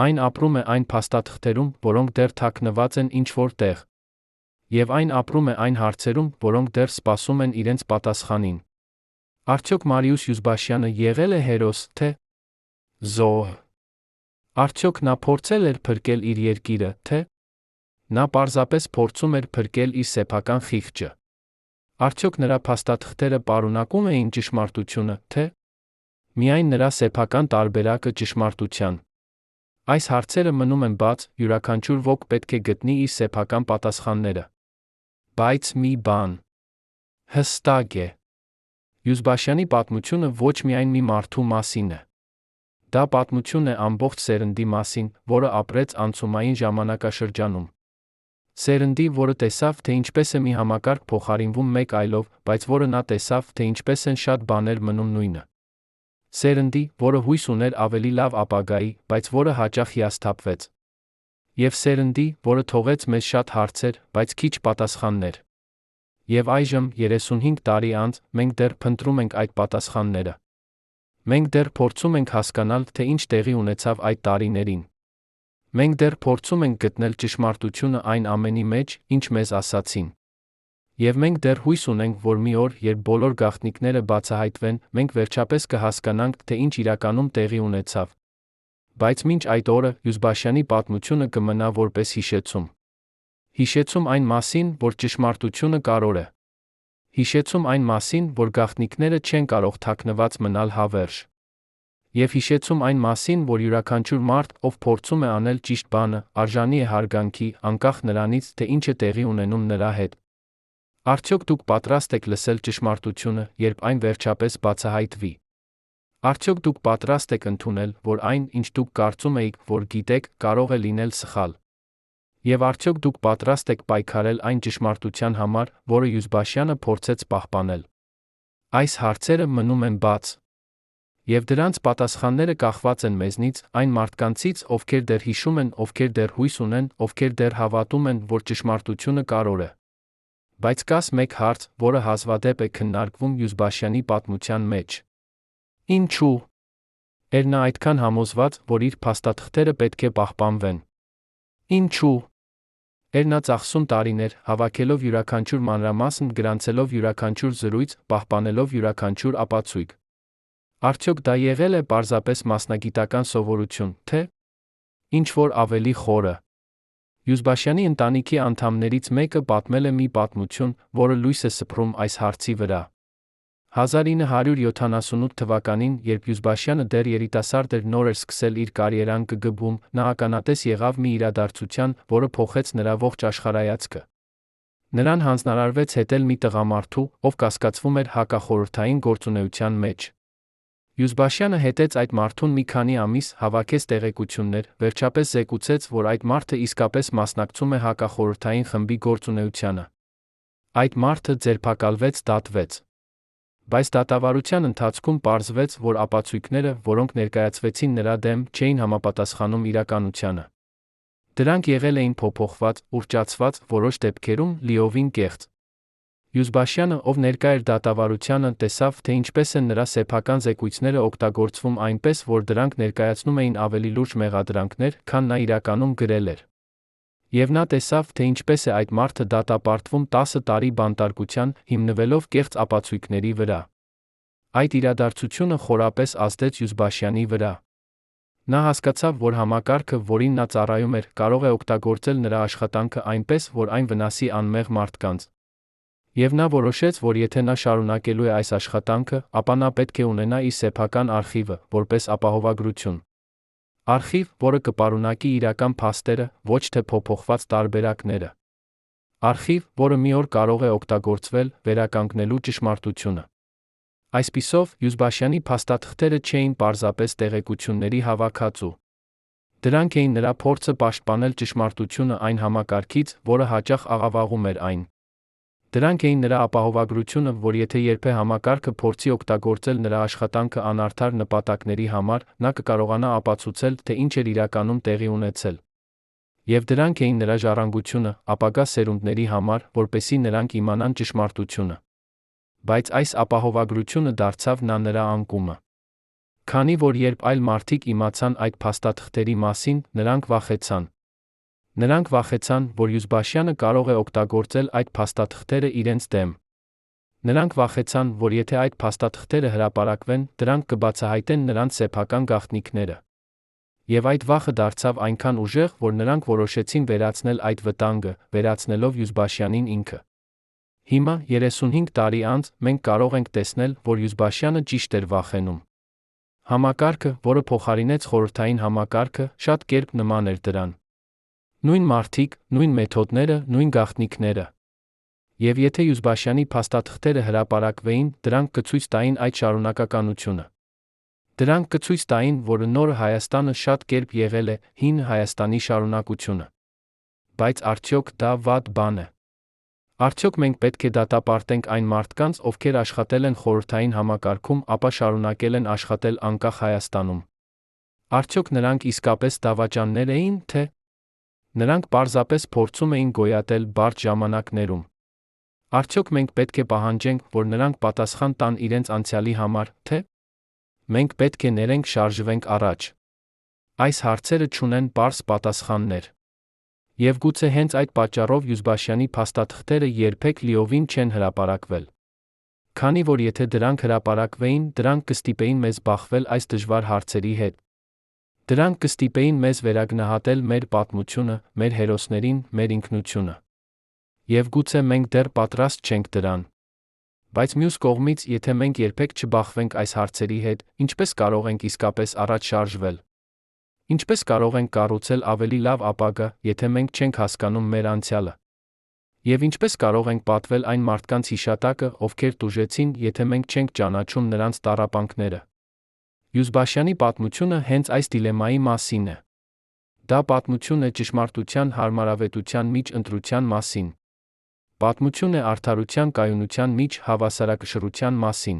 Այն ապրում է այն փաստաթղթերում, որոնք դեռ թաքնված են ինչ-որ տեղ։ Եվ այն ապրում է այն հարցերում, որոնք դեռ սպասում են իրենց պատասխանին։ Արդյոք Մարիուս Յուզբաշյանը եղել է հերոս, թե զոհ։ Արդյոք նա փորձել էր փրկել իր երկիրը, թե նա պարզապես փորձում էր փրկել իր սեփական խիղճը։ Արդյոք նրա փաստաթղթերը պարունակում էին ճշմարտությունը, թե միայն նրա սեփական տարբերակը ճշմարտության։ Այս հարցերը մնում են բաց, յուրաքանչյուր ոք պետք է գտնի իր սեփական պատասխանները։ Բայց մի բան հստակ է. Յուզբաշյանի պատմությունը ոչ միայն մի մարդու մասին է։ Դա պատմություն է ամբողջ սերնդի մասին, որը ապրեց անցումային ժամանակաշրջանում։ Սերնդի, որը տեսավ, թե ինչպես է մի համակարգ փոխարինվում մեկ այլով, բայց որը նա տեսավ, թե ինչպես են շատ բաներ մնում նույնը։ Սերնդի, որը հույս ուներ ավելի լավ ապագայի, բայց որը հաճախ հիասթափվեց։ Եվ սերնդի, որը թողեց մեզ շատ հարցեր, բայց քիչ պատասխաններ։ Եվ այժմ, 35 տարի անց, մենք դեռ փնտրում ենք այդ պատասխանները։ Մենք դեռ փորձում ենք հասկանալ, թե ինչ տեղի ունեցավ այդ տարիներին։ Մենք դեռ փորձում ենք գտնել ճշմարտությունը այն ամենի մեջ, ինչ մեզ ասացին։ Եվ մենք դեռ հույս ունենք, որ մի օր, երբ բոլոր գաղտնիքները բացահայտվեն, մենք վերջապես կհասկանանք, թե ինչ իրականում տեղի ունեցավ։ Բայց մինչ այդ օրը, Յուզբաշյանի պատմությունը կմնա որպես հիշեցում։ Հիշեցում այն մասին, որ ճշմարտությունը կարևոր է։ Հիշեցում այն մասին, որ գաղտնիքները չեն կարող թաքնված մնալ հավերժ։ Եվ հիշեցում այն մասին, որ յուրաքանչյուր մարդ, ով փորձում է անել ճիշտ բանը, արժանի է հարգանքի, անկախ նրանից, թե ինչ է տեղի ունենում նրա հետ։ Արդյոք դուք պատրաստ եք լսել ճշմարտությունը, երբ այն վերջապես բացահայտվի։ Արդյոք դուք պատրաստ եք ընդունել, որ այն, ինչ դուք կարծում էիք, որ գիտեք, կարող է լինել սխալ։ Եվ արդյոք դուք պատրաստ եք պայքարել այն ճշմարտության համար, որը Յուզբաշյանը փորձեց պահպանել։ Այս հարցերը մնում են բաց։ Եվ դրանց պատասխանները կախված են մեզնից, այն մարդկանցից, ովքեր դեռ հիշում են, ովքեր դեռ հույս ունեն, ովքեր դեռ հավատում են, որ ճշմարտությունը կարևոր է։ Բայց կա մեկ հարց, որը հազվադեպ է քննարկվում Յուզբաշյանի պատմության մեջ։ Ինչու՞ էր նա այդքան համոզված, որ իր փաստաթղթերը պետք է պահպանվեն։ Ինչու՞ էր նա ծախսում տարիներ, հավաքելով յուրաքանչյուր մանրամասն, գրանցելով յուրաքանչյուր զրույց, պահպանելով յուրաքանչյուր ապացույց։ Արդյոք դա եղել է պարզապես մասնագիտական սովորություն, թե ինչ-որ ավելի խորը։ Յուզբաշյանի ընտանիքի անդամներից մեկը պատմել է մի պատմություն, որը լույս է սփռում այս հարցի վրա։ 1978 թվականին, երբ Յուզբաշյանը դեռ երիտասարդ էր, նոր էր սկսել իր կարիերան ԿԳԲ-ում, նա ականատես եղավ մի իրադարձության, որը փոխեց նրա ողջ աշխարհայացքը։ Նրան հանձնարարվեց հետել մի տղամարդու, ով կասկածվում էր հակախորհրդային գործունեության մեջ։ Յուզբաշյանը հետեց այդ մարդուն մի քանի ամիս, հավաքեց տեղեկություններ, վերջապես զեկուցեց, որ այդ մարդը իսկապես մասնակցում է հակախորհրդային խմբի գործունեությանը։ Այդ մարդը ձերբակալվեց, դատվեց։ Բայց դատավարության ընթացքում պարզվեց, որ ապացույցները, որոնք ներկայացվեցին նրա դեմ, չէին համապատասխանում իրականությանը։ Դրանք եղել էին փոփոխված, ուռճացված, որոշ դեպքերում լիովին կեղծ։ Յուզբաշյանը, ով ներկա էր դատավարությանը, տեսավ, թե ինչպես են նրա սեփական զեկույցները օգտագործվում այնպես, որ դրանք ներկայացնում էին ավելի լուրջ մեղադրանքներ, քան նա իրականում գրել էր։ Եվ նա տեսավ, թե ինչպես է այդ մարդը դատապարտվում 10 տարի բանտարկության, հիմնվելով կեղծ ապացույցների վրա։ Այդ իրադարձությունը խորապես ազդեց Յուզբաշյանի վրա։ Նա հասկացավ, որ համակարգը, որին նա ծառայում էր, կարող է օգտագործել նրա աշխատանքը այնպես, որ այն վնասի անմեղ մարդկանց։ Եվ նա որոշեց, որ եթե նա շարունակելու է այս աշխատանքը, ապա նա պետք է ունենա իր սեփական արխիվը, որպես ապահովագրություն։ Արխիվ, որը կպարունակի իրական փաստերը, ոչ թե փոփոխված տարբերակները։ Արխիվ, որը մի օր կարող է օգտագործվել, վերականգնելու ճշմարտությունը։ Այսպիսով, Յուզբաշյանի փաստաթղթերը չէին պարզապես տեղեկությունների հավաքածու։ Դրանք էին նրա փորձը պաշտպանել ճշմարտությունը այն համակարգից, որը հաճախ աղավաղում էր այն։ Դրանք էին նրա ապահովագրությունը, որ եթե երբե համակարգը փորձի օգտագործել նրա աշխատանքը անարդար նպատակների համար, նա կկարողանա ապացուցել, թե ինչ էր իրականում տեղի ունեցել։ Եվ դրանք էին նրա ժառանգությունը, ապագա սերունդների համար, որպեսզի նրանք իմանան ճշմարտությունը։ Բայց այս ապահովագրությունը դարձավ նրա անկումը։ Քանի որ երբ այլ մարդիկ իմացան այդ փաստաթղթերի մասին, նրանք վախեցան։ Նրանք վախեցան, որ Յուզբաշյանը կարող է օգտագործել այդ փաստաթղթերը իրենց դեմ։ Նրանք վախեցան, որ եթե այդ փաստաթղթերը հրապարակվեն, դրանք կբացահայտեն նրանց սեփական գաղտնիքները։ Եվ այդ վախը դարձավ այնքան ուժեղ, որ նրանք որոշեցին վերացնել այդ վտանգը, վերացնելով Յուզբաշյանին ինքը։ Հիմա, 35 տարի անց, մենք կարող ենք տեսնել, որ Յուզբաշյանը ճիշտ էր վախենում։ Համակարգը, որը փոխարինեց խորհրդային համակարգը, շատ կերպ նման էր դրան։ Նույն մարդիկ, նույն մեթոդները, նույն գաղտնիքները։ Եվ եթե Յուզբաշյանի փաստաթղթերը հրապարակվեին, դրանք կցույց տային այդ շարունակականությունը։ Դրանք կցույց տային, որ նոր Հայաստանը շատ կերպ եղել է հին Հայաստանի շարունակությունը։ Բայց արդյոք դա վատ բան է։ Արդյոք մենք պետք է դատապարտենք այն մարդկանց, ովքեր աշխատել են խորհրդային համակարգում, ապա շարունակել են աշխատել անկախ Հայաստանում։ Արդյոք նրանք իսկապես դավաճաններ էին, թե նրանք պարզապես փորձում էին գոյատել բարդ ժամանակներում։ Արդյոք մենք պետք է պահանջենք, որ նրանք պատասխան տան իրենց անցյալի համար, թե մենք պետք է ներենք շարժվենք առաջ։ Այս հարցերը չունեն պարզ պատասխաններ։ Եվ գուցե հենց այդ պատճառով Յուզբաշյանի փաստաթղթերը երբեք լիովին չեն հրապարակվել։ Քանի որ եթե դրանք հրապարակվեին, դրանք կստիպեին մեզ բախվել այս դժվար հարցերի հետ։ Դրանք կստիպեին մեզ վերագնահատել մեր պատմությունը, մեր հերոսներին, մեր ինքնությունը։ Եվ գուցե մենք դեռ պատրաստ չենք դրան։ Բայց մյուս կողմից, եթե մենք երբեք չբախվենք այս հարցերի հետ, ինչպես կարող ենք իսկապես առաջ շարժվել։ Ինչպես կարող ենք կառուցել ավելի լավ ապագա, եթե մենք չենք հասկանում մեր անցյալը։ Եվ ինչպես կարող ենք պատվել այն մարդկանց հիշատակը, ովքեր տուժեցին, եթե մենք չենք ճանաչում նրանց տառապանքները։ Յուզբաշյանի պատմությունը հենց այս դիլեմայի մասին է։ Դա պատմություն է ճշմարտության հարմարավետության միջ ընտրության մասին։ Պատմություն է արդարության կայունության միջ հավասարակշռության մասին։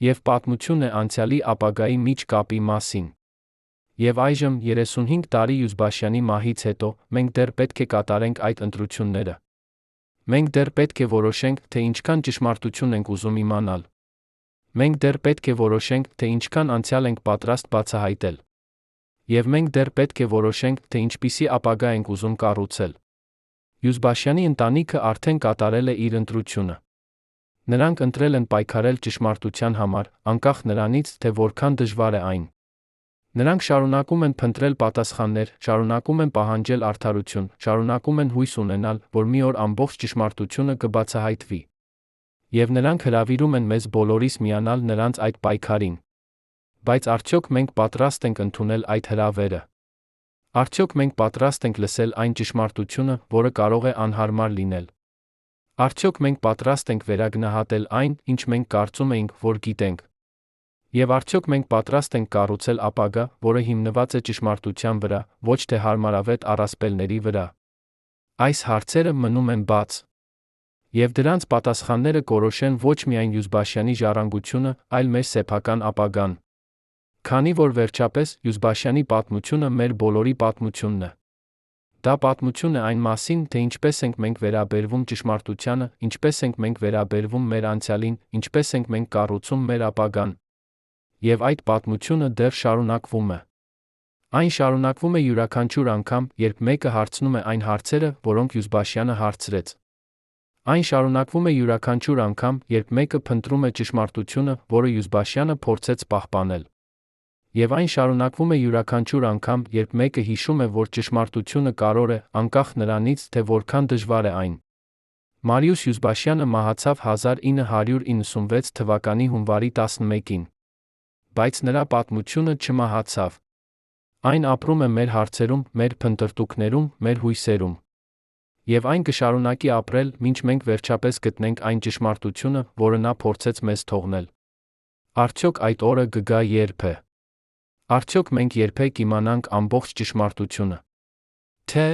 Եվ պատմություն է անցյալի ապագայի միջ կապի մասին։ Եվ այժմ, 35 տարի Յուզբաշյանի մահից հետո, մենք դեռ պետք է կատարենք այդ ընտրությունները։ Մենք դեռ պետք է որոշենք, թե ինչքան ճշմարտություն ենք ուզում իմանալ։ Մենք դեռ պետք է որոշենք, թե ինչքան անցյալ ենք պատրաստ բացահայտել։ Եվ մենք դեռ պետք է որոշենք, թե ինչպիսի ապագա ենք ուզում կառուցել։ Յուզբաշյանի ընտանիքը արդեն կատարել է իր ընտրությունը։ Նրանք ընտրել են պայքարել ճշմարտության համար, անկախ նրանից, թե որքան դժվար է այն։ Նրանք շարունակում են փնտրել պատասխաններ, շարունակում են պահանջել արդարություն, շարունակում են հույս ունենալ, որ մի օր ամբողջ ճշմարտությունը կբացահայտվի։ Եվ նրանք հրավիրում են մեզ բոլորիս միանալ նրանց այդ պայքարին։ Բայց արդյոք մենք պատրաստ ենք ընդունել այդ հրավերը։ Արդյոք մենք պատրաստ ենք լսել այն ճշմարտությունը, որը կարող է անհարմար լինել։ Արդյոք մենք պատրաստ ենք վերագնահատել այն, ինչ մենք կարծում էինք, որ գիտենք։ Եվ արդյոք մենք պատրաստ ենք կառուցել ապագա, որը հիմնված է ճշմարտության վրա, ոչ թե հարմարավետ առասպելների վրա։ Այս հարցերը մնում են բաց։ Եվ դրանց պատասխանները կորոշեն ոչ միայն Յուզբաշյանի ժառանգությունը, այլ մեր սեփական ապագան։ Քանի որ վերջապես Յուզբաշյանի պատմությունը մեր բոլորի պատմությունն է։ Դա պատմություն է այն մասին, թե ինչպես ենք մենք վերաբերվում ճշմարտությանը, ինչպես ենք մենք վերաբերվում մեր անցյալին, ինչպես ենք մենք կառուցում մեր ապագան։ Եվ այդ պատմությունը դեռ շարունակվում է։ Այն շարունակվում է յուրաքանչյուր անգամ, երբ մեկը հարցնում է այն հարցերը, որոնք Յուզբաշյանը հարցրեց։ Այն շարունակվում է յուրաքանչյուր անգամ, երբ մեկը փնտրում է ճշմարտությունը, որը Յուզբաշյանը փորձեց պահպանել։ Եվ այն շարունակվում է յուրաքանչյուր անգամ, երբ մեկը հիշում է, որ ճշմարտությունը կարող է, անկախ նրանից, թե որքան դժվար է այն։ Մարիուս Յուզբաշյանը մահացավ 1996 թվականի հունվարի 11-ին։ Բայց նրա պատմությունը չմահացավ։ Այն ապրում է մեր հարցերում, մեր փնտրտուքներում, մեր հույսերում։ Եվ այն կշարունակի ապրել, մինչ մենք վերջապես գտնենք այն ճշմարտությունը, որը նա փորձեց մեզ թողնել։ Արդյոք այդ օրը կգա երբ է։ Արդյոք մենք երբեք իմանանք ամբողջ ճշմարտությունը։ Թե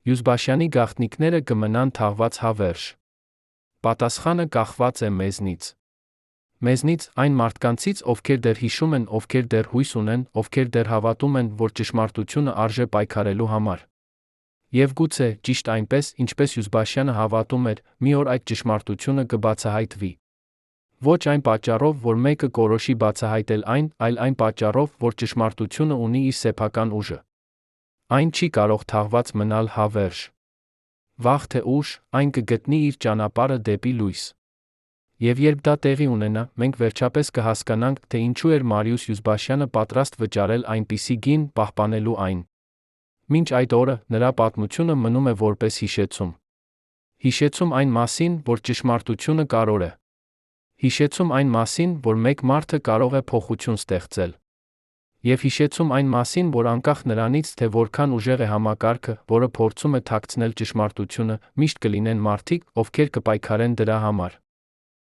Յուզբաշյանի գաղտնիքները կմնան թաղված հավերժ։ Պատասխանը կախված է մեզնից։ Մեզնից, այն մարդկանցից, ովքեր դեռ հիշում են, ովքեր դեռ հույս ունեն, ովքեր դեռ հավատում են, որ ճշմարտությունը արժե պայքարելու համար։ Եվ գուցե, ճիշտ այնպես, ինչպես Յուզբաշյանը հավատում էր, մի օր այդ ճշմարտությունը կբացահայտվի։ Ոչ այն պատճառով, որ մեկը կորոշի բացահայտել այն, այլ այն պատճառով, որ ճշմարտությունը ունի իր սեփական ուժը։ Այն չի կարող թաղված մնալ հավերժ։ Վաղ թե ուշ, այն կգտնի իր ճանապարհը դեպի լույս։ Եվ երբ դա տեղի ունենա, մենք վերջապես կհասկանանք, թե ինչու էր Մարիուս Յուզբաշյանը պատրաստ վճարել այնպիսի գին պահպանելու այն։ Մինչ այդ օրը, նրա պատմությունը մնում է որպես հիշեցում։ Հիշեցում այն մասին, որ ճշմարտությունը կարող է։ Հիշեցում այն մասին, որ մեկ մարդը կարող է փոխություն ստեղծել։ Եվ հիշեցում այն մասին, որ անկախ նրանից, թե որքան ուժեղ է համակարգը, որը փորձում է թաքցնել ճշմարտությունը, միշտ կլինեն մարդիկ, ովքեր կպայքարեն դրա համար։